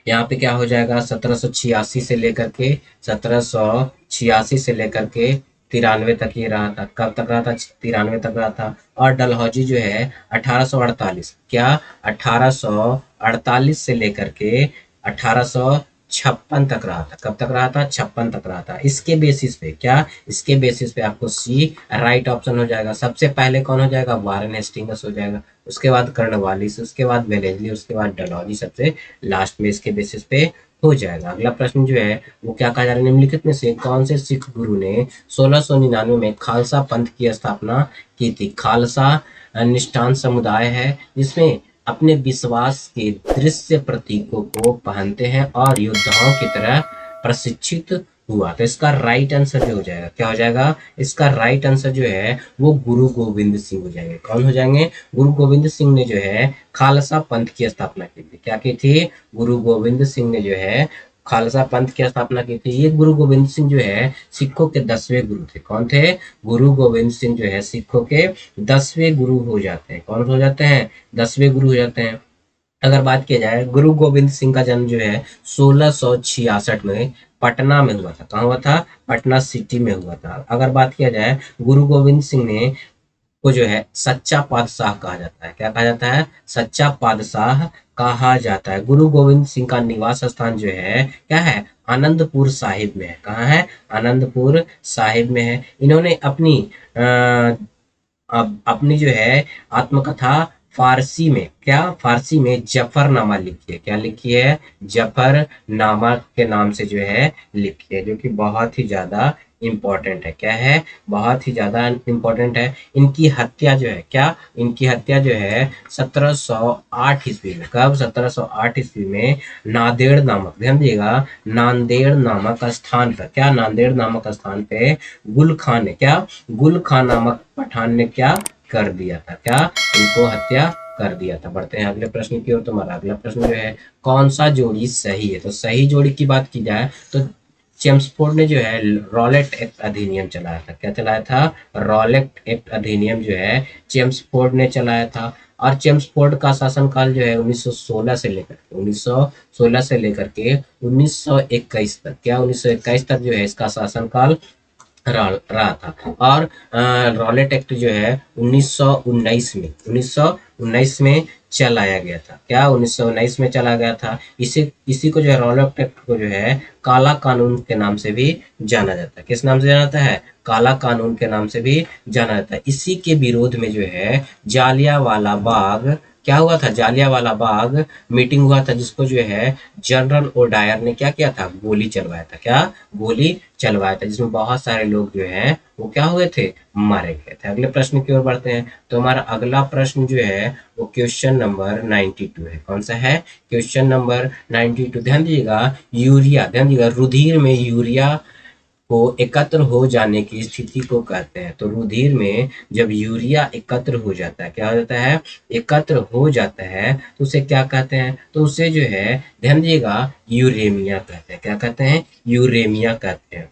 यहाँ पे क्या हो जाएगा, 1786 से लेकर के 1786 से लेकर के 93 तक ये रहा था। कब तक रहा था, 93 तक रहा था। और डलहौजी जो है 1848, क्या 1848 से लेकर के 1856 तक रहा था। कब तक रहा था, 56 तक रहा था। इसके बेसिस पे क्या, इसके बेसिस पे आपको सी राइट ऑप्शन हो जाएगा। सबसे पहले कौन हो जाएगा, वारेन हेस्टिंग्स हो जाएगा, उसके बाद कर्नवालिस, उसके बाद वेलेजली, उसके बाद डलहौजी सबसे लास्ट में इसके बेसिस पे हो जाएगा। अगला प्रश्न जो है वो क्या कहा जा रहा है, निम्नलिखित में से कौन से सिख गुरु ने 1699 में खालसा पंथ की स्थापना की थी। खालसा निष्ठान समुदाय है जिसमें अपने विश्वास के दृश्य प्रतीकों को पहनते हैं और योद्धाओं की तरह प्रशिक्षित हुआ। तो इसका राइट आंसर जो हो जाएगा, क्या हो जाएगा, इसका राइट आंसर जो है वो गुरु गोविंद सिंह हो जाएंगे। कौन हो जाएंगे, गुरु गोविंद सिंह ने जो है खालसा पंथ की स्थापना की थी। क्या की थी, गुरु गोविंद सिंह ने जो है खालसा पंथ की स्थापना की थी। ये गुरु गोविंद सिंह जो है सिखों के 10वें गुरु थे। कौन थे, गुरु गोविंद सिंह जो है सिखों के 10वें गुरु हो जाते हैं। कौन हो जाते हैं, 10वें गुरु हो जाते हैं। अगर बात किया जाए गुरु गोविंद सिंह का जन्म जो है 1666 में पटना में हुआ था। कहाँ हुआ था, पटना सिटी में हुआ था। अगर बात किया जाए गुरु गोविंद सिंह ने को जो है सच्चा पातशाह कहा जाता है। क्या कहा जाता है, सच्चा पातशाह कहा जाता है। गुरु गोविंद सिंह का निवास स्थान जो है क्या है, आनंदपुर साहिब में है। कहाँ है, आनंदपुर साहिब में है। इन्होंने अपनी जो है आत्मकथा फारसी में, क्या फारसी में जफरनामा लिखी है। क्या लिखी है, जफरनामा के नाम से जो है लिखी है, जो कि बहुत ही ज्यादा इम्पोर्टेंट है। क्या है, बहुत ही ज्यादा इम्पोर्टेंट है। इनकी हत्या जो है, क्या इनकी हत्या जो है 1708 ईस्वी में, कब 1708 ईस्वी में नांदेड़ नामक, ध्यान दिएगा, नांदेड़ नामक स्थान पर, क्या नांदेड़ नामक स्थान पे गुल खान ने, क्या गुल खान नामक पठान ने क्या कर दिया था, क्या इनको हत्या कर दिया था। बढ़ते हैं अगले प्रश्न की ओर। तुम्हारा अगला प्रश्न जो है कौन सा जोड़ी सही है। तो सही जोड़ी की बात की जाए तो चेम्सफोर्ड ने जो है रॉलेट एक्ट अधिनियम चलाया था। क्या चलाया था, रॉलेट एक्ट अधिनियम जो है चेम्सफोर्ड ने चलाया था। और चेम्सफोर्ड का शासनकाल जो है 1916 से लेकर 1916 से लेकर के 1921 तक, क्या 1921 तक जो है इसका शासनकाल रहा था। और रॉलेट एक्ट जो है 1919 में चलाया गया था। क्या 1919 में चला गया था। इसी को जो है रॉलेट एक्ट को जो है काला कानून के नाम से भी जाना जाता है। किस नाम से जाना जाता है, काला कानून के नाम से भी जाना जाता है। इसी के विरोध में जो है जालियांवाला बाग, क्या हुआ था, जालियांवाला बाग मीटिंग हुआ था, जिसको जो है जनरल ओडायर ने क्या किया था, गोली चलवाया था। क्या गोली चलवाया था, जिसमें बहुत सारे लोग जो हैं वो क्या हुए थे, मारे गए थे। अगले प्रश्न की ओर बढ़ते हैं। तो हमारा अगला प्रश्न जो है वो क्वेश्चन नंबर 92 है। कौन सा है, क्वेश्चन नंबर 92। ध्यान दीजिएगा, यूरिया, ध्यान दीजिएगा, रुधिर में यूरिया को एकत्र हो जाने की स्थिति को कहते हैं। तो रुधिर में जब यूरिया एकत्र हो जाता है, क्या हो जाता है, एकत्र हो जाता है, तो उसे क्या कहते हैं, तो उसे जो है ध्यान दीजिएगा यूरेमिया कहते हैं। क्या कहते हैं, यूरेमिया कहते हैं,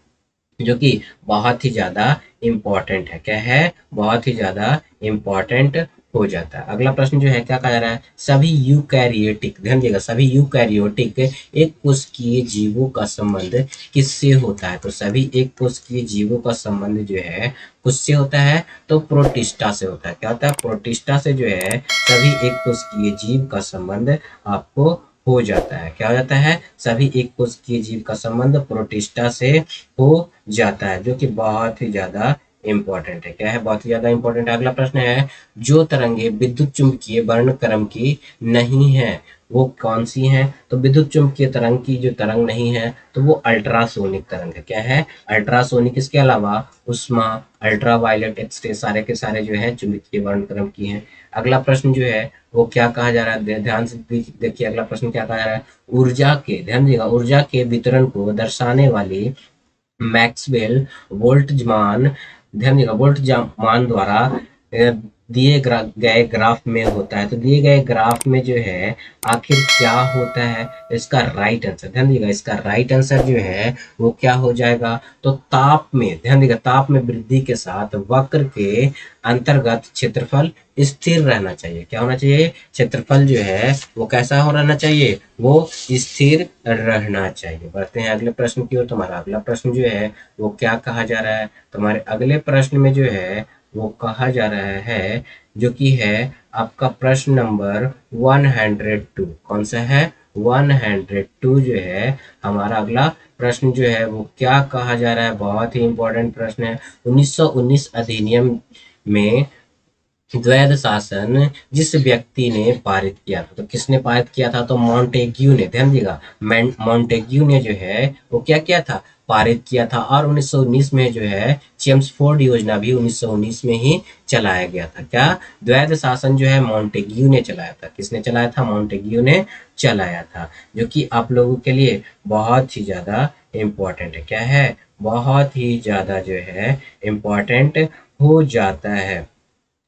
जो कि बहुत ही ज्यादा इम्पोर्टेंट है। क्या है, बहुत ही ज्यादा इम्पोर्टेंट हो जाता है। अगला प्रश्न जो है क्या कहा जा रहा है, सभी यूकैरियोटिक, ध्यान दिएगा, सभी यूकैरियोटिक एक कोशिकीय जीवों का संबंध किससे होता है। तो सभी एक कोशिकीय जीवों का संबंध जो है किससे होता है, तो प्रोटिस्टा से होता है। क्या होता है, प्रोटिस्टा से जो है सभी एक कोशिकीय जीव का संबंध आपको हो जाता है। क्या हो जाता है, सभी एक कोशिकीय जीव का संबंध प्रोटिस्टा से हो जाता है, जो कि बहुत ही ज्यादा इंपॉर्टेंट है। क्या है, बहुत ही ज्यादा इंपॉर्टेंट है। अगला प्रश्न है, जो तरंगे विद्युत चुंबकीय वर्णक्रम की नहीं है वो कौन सी हैं। तो विद्युत चुंबकीय तरंग की जो तरंग नहीं है तो वो अल्ट्रासोनिक तरंग है। क्या है, अल्ट्रासोनिक, इसके अलावा उष्मा, अल्ट्रावायलेट, एक्सरे, सारे के सारे जो है चुंबकीय वर्णक्रम की हैं। अगला प्रश्न जो है वो क्या कहा जा रहा है, ध्यान से देखिए अगला प्रश्न क्या कहा जा रहा है, ऊर्जा के, ध्यान दीजिएगा, ऊर्जा के वितरण को दर्शाने वाली मैक्सवेल वोल्टजमान, ध्यान दीजिएगा, वोल्टजमान द्वारा गए ग्राफ में होता है। तो दिए गए ग्राफ में जो है आखिर क्या होता है, इसका राइट आंसर, ध्यान दीजिएगा, इसका राइट आंसर जो है वो क्या हो जाएगा, तो ताप में, ध्यान दीजिएगा, ताप में वृद्धि के साथ वक्र के अंतर्गत क्षेत्रफल स्थिर रहना चाहिए। क्या होना चाहिए, क्षेत्रफल जो है वो कैसा हो रहना चाहिए, वो स्थिर रहना चाहिए। बढ़ते हैं अगले प्रश्न की ओर। तुम्हारा अगला प्रश्न जो है वो क्या कहा जा रहा है, तुम्हारे अगले प्रश्न में जो है वो कहा जा रहा है, जो कि है आपका प्रश्न नंबर 102। कौन सा है, 102 जो है हमारा अगला प्रश्न जो है वो क्या कहा जा रहा है, बहुत ही इंपॉर्टेंट प्रश्न है। 1919 अधिनियम में द्वैध शासन जिस व्यक्ति ने पारित किया था, तो किसने पारित किया था, तो मॉन्टेग्यू ने, ध्यान दीजिएगा, मॉन्टेग्यू ने जो है वो क्या किया था, पारित किया था। और 1919 में जो है चेम्सफोर्ड योजना भी 1919 में ही चलाया गया था। क्या, द्वैध शासन जो है मॉन्टेग्यू ने चलाया था। किसने चलाया था, मॉन्टेग्यू ने चलाया था, जो कि आप लोगों के लिए बहुत ही ज्यादा इम्पोर्टेंट है। क्या है, बहुत ही ज्यादा जो है इम्पोर्टेंट हो जाता है,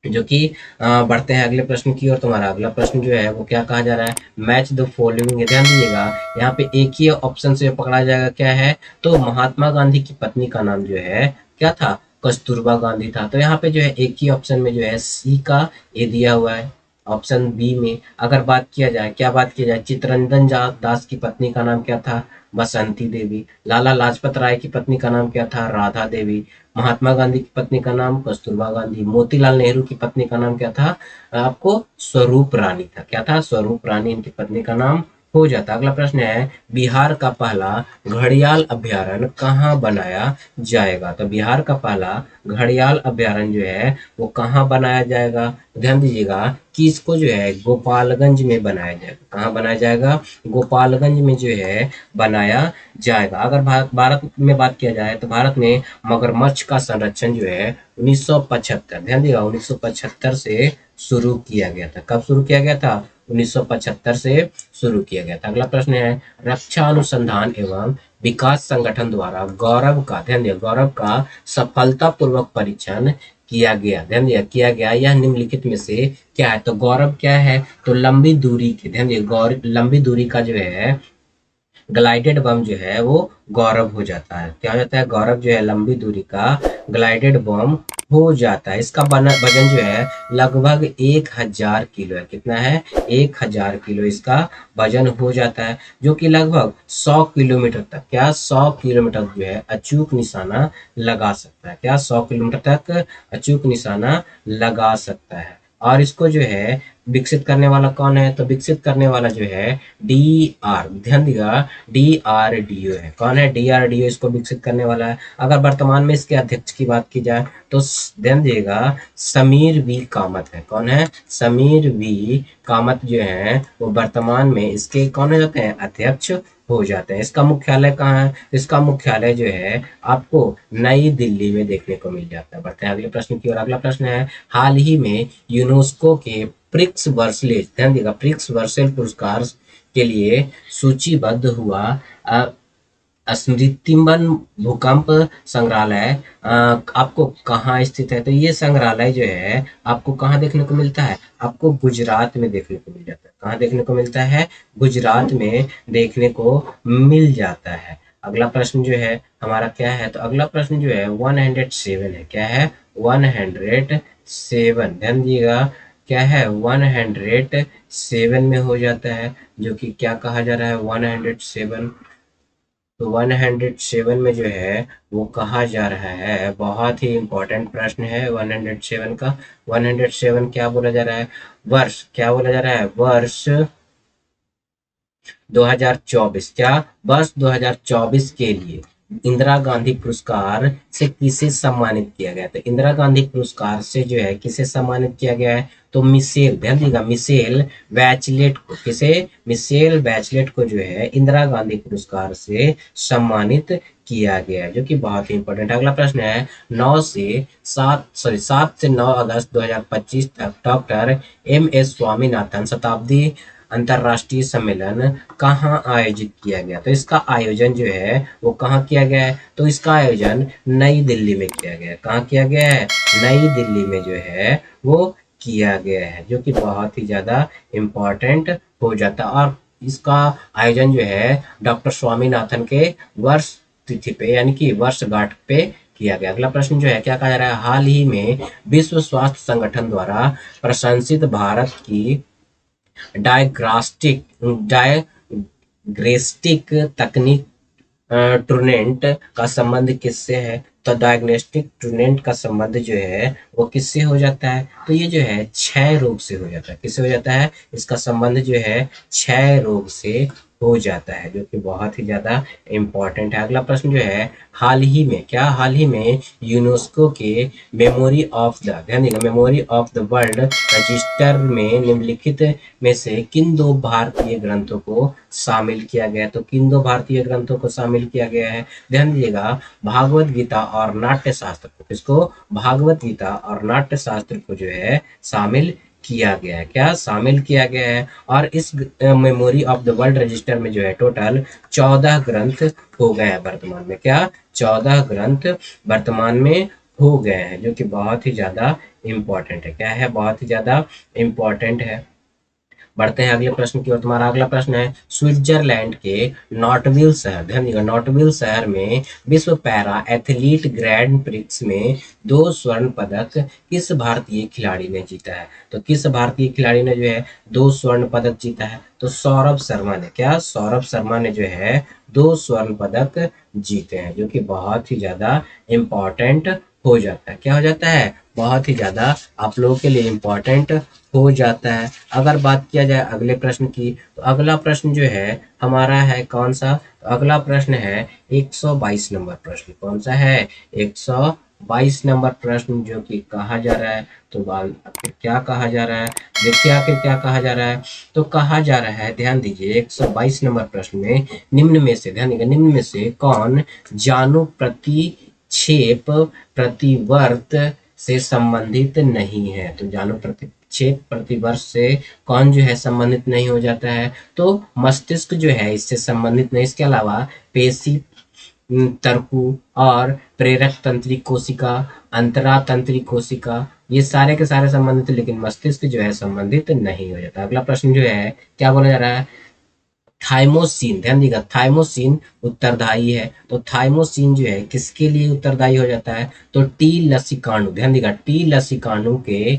जो कि बढ़ते हैं अगले प्रश्न की ओर। तुम्हारा अगला प्रश्न जो है वो क्या कहा जा रहा है, मैच द फॉलोइंग, ध्यान दीजिएगा, यहाँ पे एक ही ऑप्शन से पकड़ा जाएगा। क्या है, तो महात्मा गांधी की पत्नी का नाम जो है क्या था, कस्तूरबा गांधी था। तो यहाँ पे जो है एक ही ऑप्शन में जो है सी का ए दिया हुआ है। ऑप्शन बी में अगर बात किया जाए, क्या बात की जाए, चित्तरंजन दास की पत्नी का नाम क्या था, बसंती देवी। लाला लाजपत राय की पत्नी का नाम क्या था, राधा देवी। महात्मा गांधी की पत्नी का नाम कस्तूरबा गांधी। मोतीलाल नेहरू की पत्नी का नाम क्या था, आपको स्वरूप रानी था। क्या था, स्वरूप रानी इनकी पत्नी का नाम हो जाता। अगला प्रश्न है, बिहार का पहला घड़ियाल अभ्यारण्य कहाँ बनाया जाएगा। तो बिहार का पहला घड़ियाल अभ्यारण्य जो है वो कहाँ बनाया जाएगा, ध्यान दीजिएगा कि इसको जो है गोपालगंज में बनाया जाएगा। कहाँ बनाया जाएगा, गोपालगंज में जो है बनाया जाएगा। अगर भारत में बात किया जाए तो भारत में मगरमच्छ का संरक्षण जो है 1975, ध्यान दिएगा, 1975 से शुरू किया गया था। कब शुरू किया गया था, 1975 से शुरू किया गया था। अगला प्रश्न है, रक्षा अनुसंधान एवं विकास संगठन द्वारा गौरव का, ध्यान दिया, गौरव का सफलतापूर्वक परीक्षण किया गया, ध्यान दिया, किया गया, यह निम्नलिखित में से क्या है। तो गौरव क्या है, तो लंबी दूरी के, ध्यान दिए, लंबी दूरी का जो है ग्लाइडेड बम जो है वो गौरव हो जाता है। क्या हो जाता है, गौरव जो है लंबी दूरी का ग्लाइडेड बम हो जाता है। इसका वजन जो है लगभग 1000 किलो है। कितना है, 1000 किलो इसका वजन हो जाता है, जो कि लगभग 100 किलोमीटर तक, क्या 100 किलोमीटर जो है अचूक निशाना लगा सकता है। क्या 100 किलोमीटर तक अचूक निशाना लगा सकता है। और इसको जो है विकसित करने वाला कौन है, तो विकसित करने वाला जो है डीआर, ध्यान दिया, डीआरडीओ है। कौन है, डीआरडीओ इसको विकसित करने वाला है। अगर वर्तमान में इसके अध्यक्ष की बात की जाए तो ध्यान दिएगा समीर वी कामत है। कौन है, समीर वी कामत जो है वो वर्तमान में इसके कौन हो जाते हैं, अध्यक्ष हो जाते हैं। इसका मुख्यालय कहाँ है, इसका मुख्यालय जो है आपको नई दिल्ली में देखने को मिल जाता है। बढ़ते हैं अगले प्रश्न की ओर। अगला प्रश्न है, हाल ही में यूनेस्को के प्रिक्स वर्सलेज, ध्यान दिएगा, प्रिक्स वर्सेल पुरस्कार के लिए सूचीबद्ध हुआ स्मृतिवन भूकंप संग्रहालय आपको कहाँ स्थित है। तो ये संग्रहालय जो है आपको कहाँ देखने को मिलता है, आपको गुजरात में देखने को मिल जाता है। कहाँ देखने को मिलता है, गुजरात में देखने को मिल जाता है। अगला प्रश्न जो है हमारा क्या है, तो अगला प्रश्न जो है 107 है। क्या है, 107, ध्यान दीजिएगा, क्या है, 107 में हो जाता है, जो कि क्या कहा जा रहा है, 107। तो 107 में जो है वो कहा जा रहा है, बहुत ही इंपॉर्टेंट प्रश्न है 107 का। 107 क्या बोला जा रहा है, वर्ष क्या बोला जा रहा है, वर्ष 2024, क्या वर्ष 2024 के लिए इंदिरा गांधी पुरस्कार से किसे सम्मानित किया गया। तो इंदिरा गांधी पुरस्कार से जो है किसे सम्मानित किया गया है, तो मिशेल, ध्यान दीजिएगा, मिशेल बैचलेट को, किसे, मिशेल बैचलेट को जो है इंदिरा गांधी पुरस्कार से सम्मानित किया गया है, जो कि बहुत ही इंपॉर्टेंट। अगला प्रश्न है, 7 से 9 अगस्त 2025 तक डॉक्टर एम.एस. स्वामीनाथन शताब्दी अंतरराष्ट्रीय सम्मेलन कहाँ आयोजित किया गया। तो इसका आयोजन जो है वो कहाँ किया गया है, तो इसका आयोजन नई दिल्ली में किया गया है। कहाँ किया गया है, नई दिल्ली में जो है वो किया गया है, जो कि बहुत ही ज़्यादा इम्पोर्टेंट हो जाता है। और इसका आयोजन जो है डॉक्टर स्वामीनाथन के वर्ष तिथि पे यानी कि वर्षगांठ पे किया गया। अगला प्रश्न जो है क्या कहा जा रहा है, हाल ही में विश्व स्वास्थ्य संगठन द्वारा प्रशंसित भारत की डायग्रास्टिक डायग्रेस्टिक तकनीक ट्रूनेंट का संबंध किससे है? तो डायग्नोस्टिक ट्रूनेंट का संबंध जो है वो किससे हो जाता है? तो ये जो है क्षय रोग से हो जाता है। किससे हो जाता है? इसका संबंध जो है क्षय रोग से हो जाता है, जो कि बहुत ही ज्यादा इम्पोर्टेंट है। अगला प्रश्न जो है, हाल ही में क्या हाल ही में यूनेस्को के मेमोरी ऑफ द ध्यान देना memory of the world register में निम्नलिखित में से किन दो भारतीय ग्रंथों को शामिल किया गया? तो किन दो भारतीय ग्रंथों को शामिल किया गया है? ध्यान दीजिएगा, भागवत गीता और नाट्य शास्त्र को। किसको? भागवत गीता और नाट्य शास्त्र को जो है शामिल किया गया है। क्या शामिल किया गया है? और इस memory of the world register में जो है टोटल 14 ग्रंथ हो गए हैं वर्तमान में। क्या? 14 ग्रंथ वर्तमान में हो गए हैं, जो कि बहुत ही ज्यादा इम्पोर्टेंट है। क्या है? बहुत ही ज्यादा इम्पोर्टेंट है। बढ़ते हैं अगले प्रश्न की ओर। तुम्हारा अगला प्रश्न है, स्विट्जरलैंड के नॉटविल शहर, ध्यान दीजिएगा, नॉटविल शहर में विश्व पैरा एथलीट ग्रैंड प्रिक्स में 2 स्वर्ण पदक किस भारतीय खिलाड़ी ने जीता है? तो किस भारतीय खिलाड़ी ने जो है 2 स्वर्ण पदक जीता है? तो सौरभ शर्मा ने। क्या? सौरभ शर्मा ने जो है 2 स्वर्ण पदक जीते हैं, जो कि बहुत ही ज्यादा इम्पोर्टेंट हो जाता है। क्या हो जाता है? बहुत ही ज्यादा आप लोगों के लिए इम्पोर्टेंट हो जाता है। अगर बात किया जाए अगले प्रश्न की, तो अगला प्रश्न जो है हमारा है कौन सा? तो अगला प्रश्न है 122 नंबर प्रश्न। कौन सा है? 122 नंबर प्रश्न, जो कि कहा जा रहा है, तो आखिर क्या कहा जा रहा है? देखिए आखिर क्या कहा जा रहा है। तो कहा जा रहा है, ध्यान दीजिए, 122 नंबर प्रश्न में निम्न में से, ध्यान दीजिए, निम्न में से कौन जानु प्रतिक्षेप प्रतिवर्त से संबंधित नहीं है? तो जानु प्रतिक्षेप प्रतिवर्ष से कौन जो है संबंधित नहीं हो जाता है? तो मस्तिष्क जो है इससे संबंधित नहीं। इसके अलावा पेशी तर्कु और प्रेरक तंत्रिक कोशिका, अंतरा तंत्रिक कोशिका, ये सारे के सारे संबंधित, लेकिन मस्तिष्क जो है संबंधित नहीं हो जाता। अगला प्रश्न जो है क्या बोला जा रहा है, थाइमोसिन, ध्यान दीजिएगा, थाइमोसिन उत्तरदायी है। तो थाइमोसिन जो है किसके लिए उत्तरदायी हो जाता है? तो टी लसिकाणु, ध्यान दीजिएगा, टी लसिकाणु के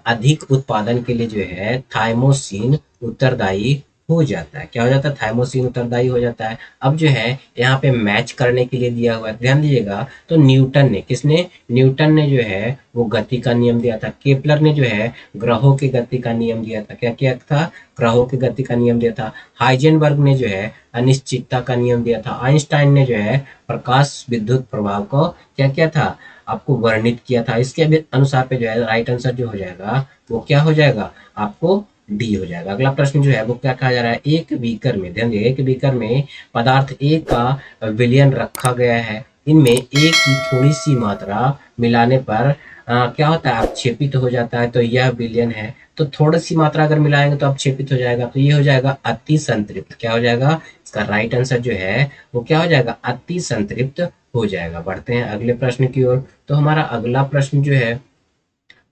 अधिक उत्पादन के लिए जो है थाइमोसिन उत्तरदायी हो जाता है। क्या हो जाता है? थाइमोसिन उत्तरदायी हो जाता है। अब जो है यहाँ पे मैच करने के लिए दिया हुआ है, ध्यान दीजिएगा, तो न्यूटन ने, किसने? न्यूटन ने जो है वो गति का नियम दिया था। केपलर ने जो है ग्रहों की गति का नियम दिया था। क्या किया था? ग्रहों की गति का नियम दिया था। हाइजेनबर्ग ने जो है अनिश्चितता का नियम दिया था। आइंस्टाइन ने जो है प्रकाश विद्युत प्रभाव को क्या किया था? आपको वर्णित किया था। इसके अनुसार पे जो है राइट आंसर जो हो जाएगा वो क्या हो जाएगा? आपको डी हो जाएगा। अगला प्रश्न जो है वो क्या कहा जा रहा है, एक बीकर में, ध्यान दिए, एक बीकर में पदार्थ ए का विलयन रखा गया है। इनमें ए की थोड़ी सी मात्रा मिलाने पर क्या होता है? अपक्षेपित हो जाता है। तो यह विलयन है। तो थोड़ी सी मात्रा अगर मिलाएंगे तो अपक्षेपित हो जाएगा। तो ये हो जाएगा अति संतृप्त। क्या हो जाएगा? इसका राइट आंसर जो है वो क्या हो जाएगा? अति संतृप्त हो जाएगा। बढ़ते हैं अगले प्रश्न की ओर। तो हमारा अगला प्रश्न जो है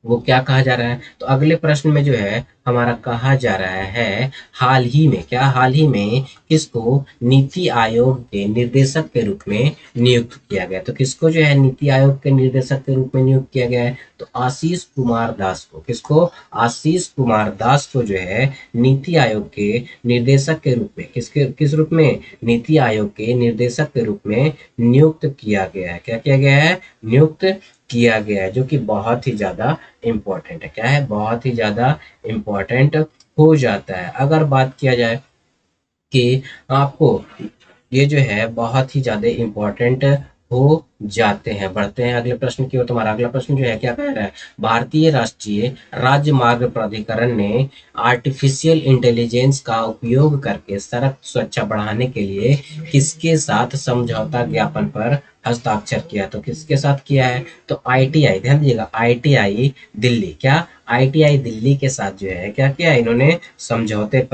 वो क्या कहा जा रहा है, तो अगले प्रश्न में जो है हमारा कहा जा रहा है, हाल ही में, क्या हाल ही में किसको नीति आयोग के निर्देशक के रूप में नियुक्त किया गया? तो किसको जो है नीति आयोग के निर्देशक के रूप में नियुक्त किया गया है? तो आशीष कुमार दास को। किसको? आशीष कुमार दास को जो है नीति आयोग के निर्देशक के रूप में, किस रूप में? नीति आयोग के निर्देशक के रूप में नियुक्त किया गया है। क्या किया गया है? नियुक्त किया गया है, जो कि बहुत ही ज्यादा इम्पोर्टेंट है। क्या है? बहुत ही ज्यादा इम्पोर्टेंट हो जाता है। अगर बात किया जाए कि आपको ये जो है बहुत ही ज्यादा इम्पोर्टेंट हो जाते हैं। बढ़ते हैं अगले प्रश्न की ओर। तुम्हारा अगला प्रश्न जो है क्या कह रहा है, भारतीय राष्ट्रीय राजमार्ग प्राधिकरण ने आर्टिफिशियल इंटेलिजेंस का उपयोग करके सड़क सुरक्षा बढ़ाने के लिए किसके साथ समझौता ज्ञापन पर हस्ताक्षर किया? तो किसके साथ किया है? तो आईटीआई, ध्यान दीजिएगा, आईटीआई दिल्ली, क्या? आईटीआई दिल्ली के साथ जो है क्या किया इन्होंने? समझौते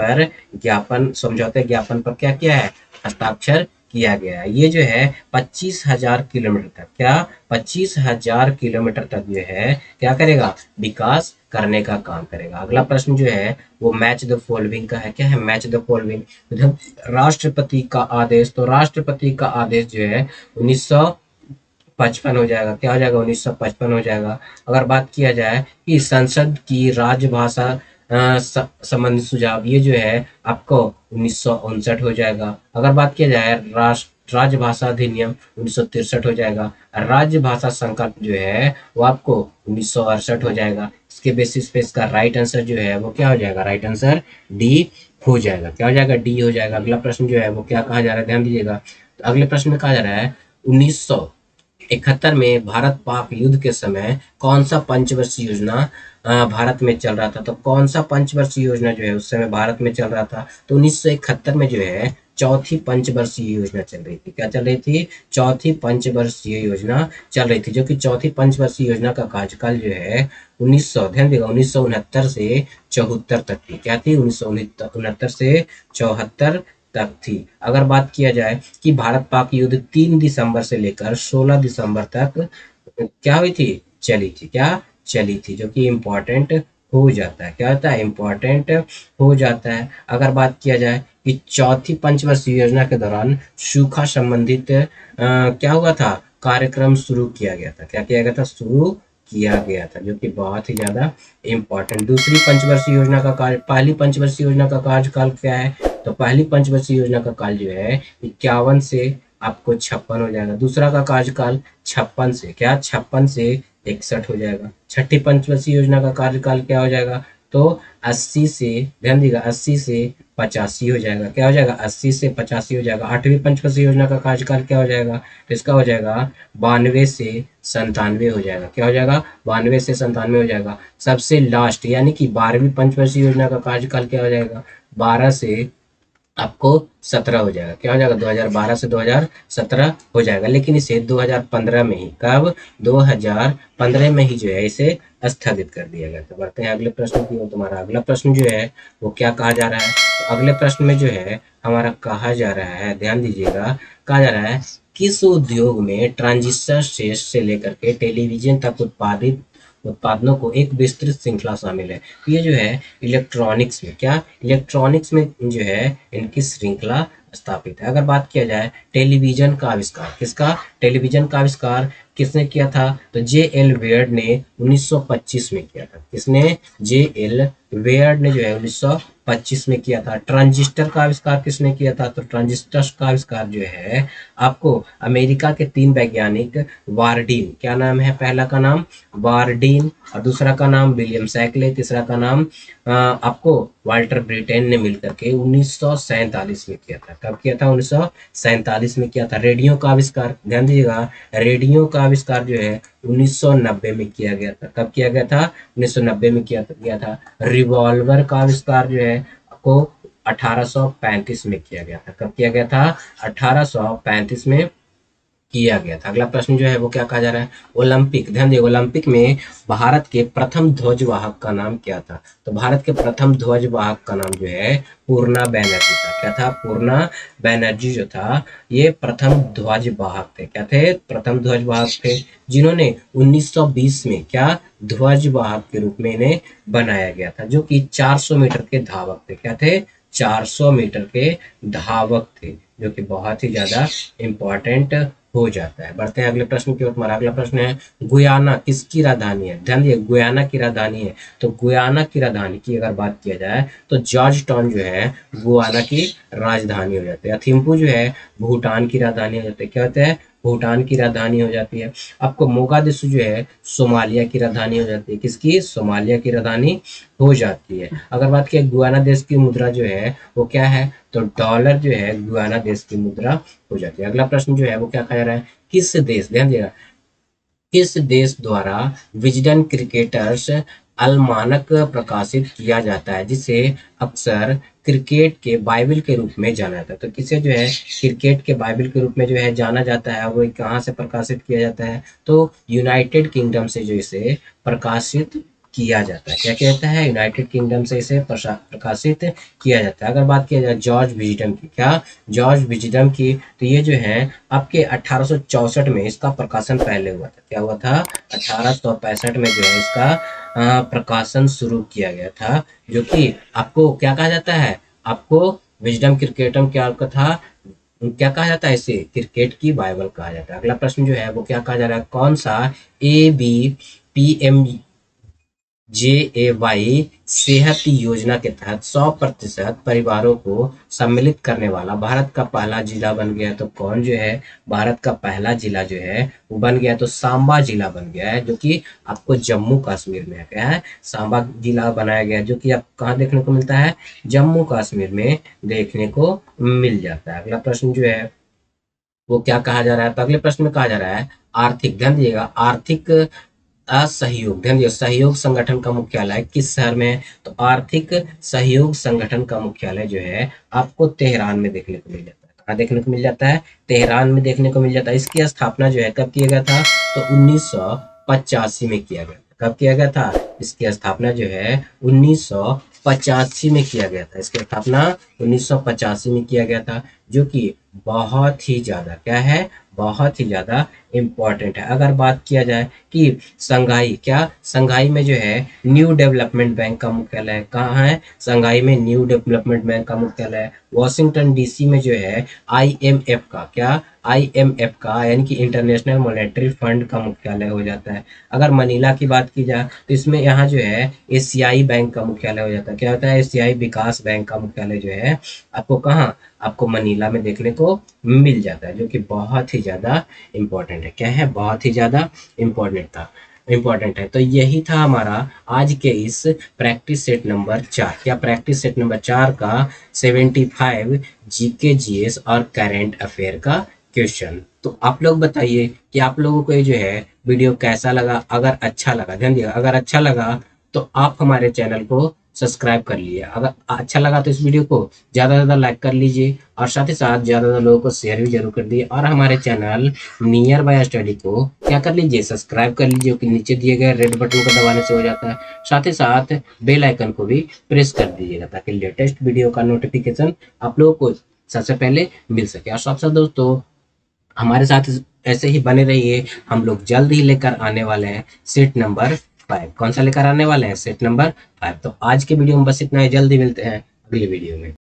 ज्ञापन पर क्या किया है? हस्ताक्षर किया गया है। ये जो है 25,000 किलोमीटर तक, क्या 25,000 किलोमीटर तक जो है क्या करेगा, विकास करने का काम करेगा। अगला प्रश्न जो है वो मैच द फॉलोइंग का है। क्या है, मैच द फॉलोइंग। राष्ट्रपति का आदेश, तो राष्ट्रपति का आदेश जो है 1955 हो जाएगा। क्या हो जाएगा, 1955 हो जाएगा। अगर बात किया जाए कि संसद की राजभाषा संबंधी सुझाव, ये जो है आपको 1959 हो जाएगा। अगर बात किया जाए राजभाषा अधिनियम 1963 हो जाएगा। राजभाषा संकल्प जो है वो आपको 1968 हो जाएगा। इसके बेसिस पे इसका राइट आंसर जो है वो क्या हो जाएगा, राइट आंसर डी हो जाएगा। क्या हो जाएगा, डी हो जाएगा। अगला प्रश्न जो है वो क्या कहा जा रहा है, ध्यान दीजिएगा। तो अगले प्रश्न में कहा जा रहा है 1971 में भारत पाक युद्ध के समय कौन सा पंचवर्षीय योजना भारत में चल रहा था। तो कौन सा पंचवर्षीय योजना जो है उस समय भारत में चल रहा था, तो 1971 में जो है चौथी पंचवर्षीय योजना चल रही थी। क्या चल रही थी, चौथी पंचवर्षीय योजना चल रही थी, जो कि चौथी पंचवर्षीय योजना का कार्यकाल जो है 1900, ध्यान देगा, 1969 से 74 तक थी। क्या थी, 1969 से 74 तक थी। अगर बात किया जाए कि भारत पाक युद्ध 3 दिसंबर से लेकर 16 दिसंबर तक क्या हुई थी, चली थी। क्या चली थी, जो कि इम्पोर्टेंट हो जाता है। क्या होता है, इम्पोर्टेंट हो जाता है। अगर बात किया जाए कि चौथी पंचवर्षीय योजना के दौरान सूखा संबंधित क्या हुआ था, कार्यक्रम शुरू किया गया था। क्या किया गया था, शुरू किया गया था, जो कि बहुत ही ज्यादा इम्पोर्टेंट। दूसरी पंचवर्षीय योजना का कार्य, पहली पंचवर्षीय योजना का कार्यकाल क्या है, तो पहली पंचवर्षीय योजना का काल जो है 51 से आपको 56 हो जाएगा। दूसरा का कार्यकाल 56 से, क्या 56 से 61 हो जाएगा। छठी पंचवर्षीय योजना का कार्यकाल क्या हो जाएगा, तो 80 से, ध्यान दीजिएगा, 80 से 85 हो जाएगा। क्या हो जाएगा, 80 से 85 हो जाएगा। आठवीं पंचवर्षीय योजना का कार्यकाल क्या हो जाएगा, तो इसका हो जाएगा 92 से 97 हो जाएगा। क्या हो जाएगा, 92 से 97 हो जाएगा। सबसे लास्ट यानी कि 12वीं पंचवर्षीय योजना का कार्यकाल क्या हो जाएगा, 12 से आपको 17 हो जाएगा। क्या हो जाएगा, 2012 से 2017 हो जाएगा। लेकिन इसे 2015 में ही, कब, 2015 में ही जो है इसे स्थगित कर दिया गया। तो बढ़ते हैं अगले प्रश्न की ओर। तुम्हारा अगला प्रश्न जो है वो क्या कहा जा रहा है, तो अगले प्रश्न में जो है हमारा कहा जा रहा है, ध्यान दीजिएगा, कहा जा रहा है किस उद्योग में ट्रांजिस्टर से लेकर के टेलीविजन तक उत्पादित उत्पादनों को एक विस्तृत श्रृंखला शामिल है। तो ये जो है इलेक्ट्रॉनिक्स में, क्या इलेक्ट्रॉनिक्स में जो है इनकी श्रृंखला स्थापित है। अगर बात किया जाए टेलीविजन का आविष्कार, किसका, टेलीविजन का आविष्कार किसने किया था, तो जे एल वेयर्ड ने 1925 में किया था। किसने, जे एल वेयर्ड ने जो है 1925 में किया था। ट्रांजिस्टर का आविष्कार किसने किया था, तो ट्रांजिस्टर का आविष्कार जो है आपको अमेरिका के 3 वैज्ञानिक, वारडीन, क्या नाम है, पहला का नाम वारडीन, और दूसरा का नाम विलियम सैकले, तीसरा का नाम आपको वाल्टर ब्रिटेन ने मिलकर के 1947 में किया था। कब किया था, 1947 में किया था। रेडियो का आविष्कार, ध्यान दीजिएगा, रेडियो का आविष्कार जो है 1990 में किया गया था। कब किया गया था, 1990 में किया गया था। रिवॉल्वर का आविष्कार जो है आपको 1835 में किया गया था। कब किया गया था, 1835 में किया गया था। अगला प्रश्न जो है वो क्या कहा जा रहा है, ओलंपिक, ध्यान दिए, ओलंपिक में भारत के प्रथम ध्वजवाहक का नाम क्या था, तो भारत के प्रथम ध्वजवाहक का नाम जो है पूर्णा बैनर्जी था। क्या था, पूर्णा बैनर्जी जो था ये प्रथम ध्वजवाहक थे। क्या थे, प्रथम ध्वजवाहक थे, जिन्होंने 1920 में क्या ध्वजवाहक के रूप में इन्हें बनाया गया था, जो कि 400 मीटर के धावक थे। क्या थे, 400 मीटर के धावक थे, जो कि बहुत ही ज्यादा इंपॉर्टेंट हो जाता है। बढ़ते हैं अगले प्रश्न की ओर। हमारा अगला प्रश्न है गुयाना किसकी राजधानी है, ध्यान दिए, गुयाना की राजधानी है। तो गुयाना की राजधानी की अगर बात किया जाए तो जॉर्ज टाउन जो है गुयाना की राजधानी हो जाती है। थिम्पू जो है भूटान की राजधानी हो जाती है। क्या होता है, भूटान की राजधानी हो जाती है। आपको मोगादिशु जो है सोमालिया की राजधानी हो जाती है। किसकी, सोमालिया की राजधानी हो जाती है। अगर बात की गुयाना देश की मुद्रा जो है वो क्या है, तो डॉलर जो है गुयाना देश की मुद्रा हो जाती है। अगला प्रश्न जो है वो क्या कह रहा है, किस देश, ध्यान दिएगा, किस देश द्वारा विजडन क्रिकेटर्स अलमानक प्रकाशित किया जाता है, जिसे अक्सर क्रिकेट के बाइबल के रूप में जाना जाता है। तो किसे जो है क्रिकेट के बाइबल के रूप में जो है जाना जाता है, वो कहाँ से प्रकाशित किया जाता है, तो यूनाइटेड किंगडम से जो इसे प्रकाशित किया जाता है। क्या कहता है? यूनाइटेड किंगडम से इसे प्रकाशित किया जाता है। अगर बात किया जाए जॉर्ज विजडम की, क्या जॉर्ज विजडम की, तो ये जो है आपके 1864 में इसका प्रकाशन पहले हुआ था। क्या हुआ था? 1865 में जो है इसका प्रकाशन शुरू किया गया था, जो कि आपको क्या कहा जाता है? आपको विजडम क्रिकेटम क्या आपका था? क्या कहा जाता है? इसे क्रिकेट की बाइबल कहा जाता है। अगला प्रश्न जो है वो क्या कहा जा रहा है? कौन सा A B P M JAY सेहत योजना के तहत 100% परिवारों को सम्मिलित करने वाला भारत का पहला जिला बन गया? तो कौन जो है भारत का पहला जिला जो है वो बन गया? तो सांबा जिला बन गया है, जो कि आपको जम्मू कश्मीर में है। क्या है? सांबा जिला बनाया गया है, जो कि आप कहाँ देखने को मिलता है? जम्मू कश्मीर में देखने को मिल जाता है। अगला प्रश्न जो है वो क्या कहा जा रहा है? तो अगले प्रश्न में कहा जा रहा है आर्थिक, ध्यान दीजिएगा, आर्थिक असहयोग, ध्यान दिए, सहयोग संगठन का मुख्यालय किस शहर में है? तो आर्थिक सहयोग संगठन का मुख्यालय जो है आपको तेहरान में देखने को मिल जाता है। कहाँ देखने को मिल जाता है? तेहरान में देखने को मिल जाता है। इसकी स्थापना जो है कब किया गया था? तो 1985 में किया गया था। कब किया गया था? इसकी स्थापना जो है 1985 में किया गया था। इसकी स्थापना 1985 में किया गया था, जो कि बहुत ही ज्यादा क्या है? बहुत ही ज्यादा इम्पोर्टेंट है। अगर बात किया जाए कि संघाई, क्या संघाई में जो है न्यू डेवलपमेंट बैंक का मुख्यालय कहाँ है? संघाई में न्यू डेवलपमेंट बैंक का मुख्यालय है। वॉशिंगटन डीसी में जो है आईएमएफ का, क्या आईएमएफ का यानी कि इंटरनेशनल मॉनेटरी फंड का मुख्यालय हो जाता है। अगर मनीला की बात की जाए तो इसमें यहाँ जो है एशियाई बैंक का मुख्यालय हो जाता है। क्या होता है? एशियाई विकास बैंक का मुख्यालय जो है आपको कहाँ? आपको मनीला में देखने को मिल जाता है, जो कि बहुत ही ज्यादा इम्पोर्टेंट है। क्या है? बहुत ही ज्यादा इम्पोर्टेंट है। तो यही था हमारा आज के इस प्रैक्टिस सेट नंबर 4, क्या प्रैक्टिस सेट नंबर 4 का 75 जीके जीएस और करंट अफेयर का क्वेश्चन। तो आप लोग बताइए कि आप लोगों को ये जो है वीडियो कैसा लगा? अगर अच्छा लगा, ध्यान दिएगा, अगर अच्छा लगा तो आप हमारे चैनल को सब्सक्राइब कर लिए। अगर अच्छा लगा तो इस वीडियो को ज़्यादा से ज़्यादा लाइक कर लीजिए, और साथ ही साथ ज़्यादा से ज़्यादा लोगों को शेयर भी जरूर कर दिए, और हमारे चैनल नियर बाय स्टडी को क्या कर लीजिए? सब्सक्राइब कर लीजिए, कि नीचे दिए गए रेड बटन को दबाने से हो जाता है। साथ ही साथ बेल आइकन को भी प्रेस कर दीजिएगा, ताकि लेटेस्ट वीडियो का नोटिफिकेशन आप लोगों को सबसे पहले मिल सके। और साथ साथ दोस्तों हमारे साथ ऐसे ही बने रहिए। हम लोग जल्द ही लेकर आने वाले हैं सेट नंबर 5। कौन सा लेकर आने वाले हैं? Set number 5। तो आज के वीडियो में बस इतना ही, जल्दी मिलते हैं अगली वीडियो में।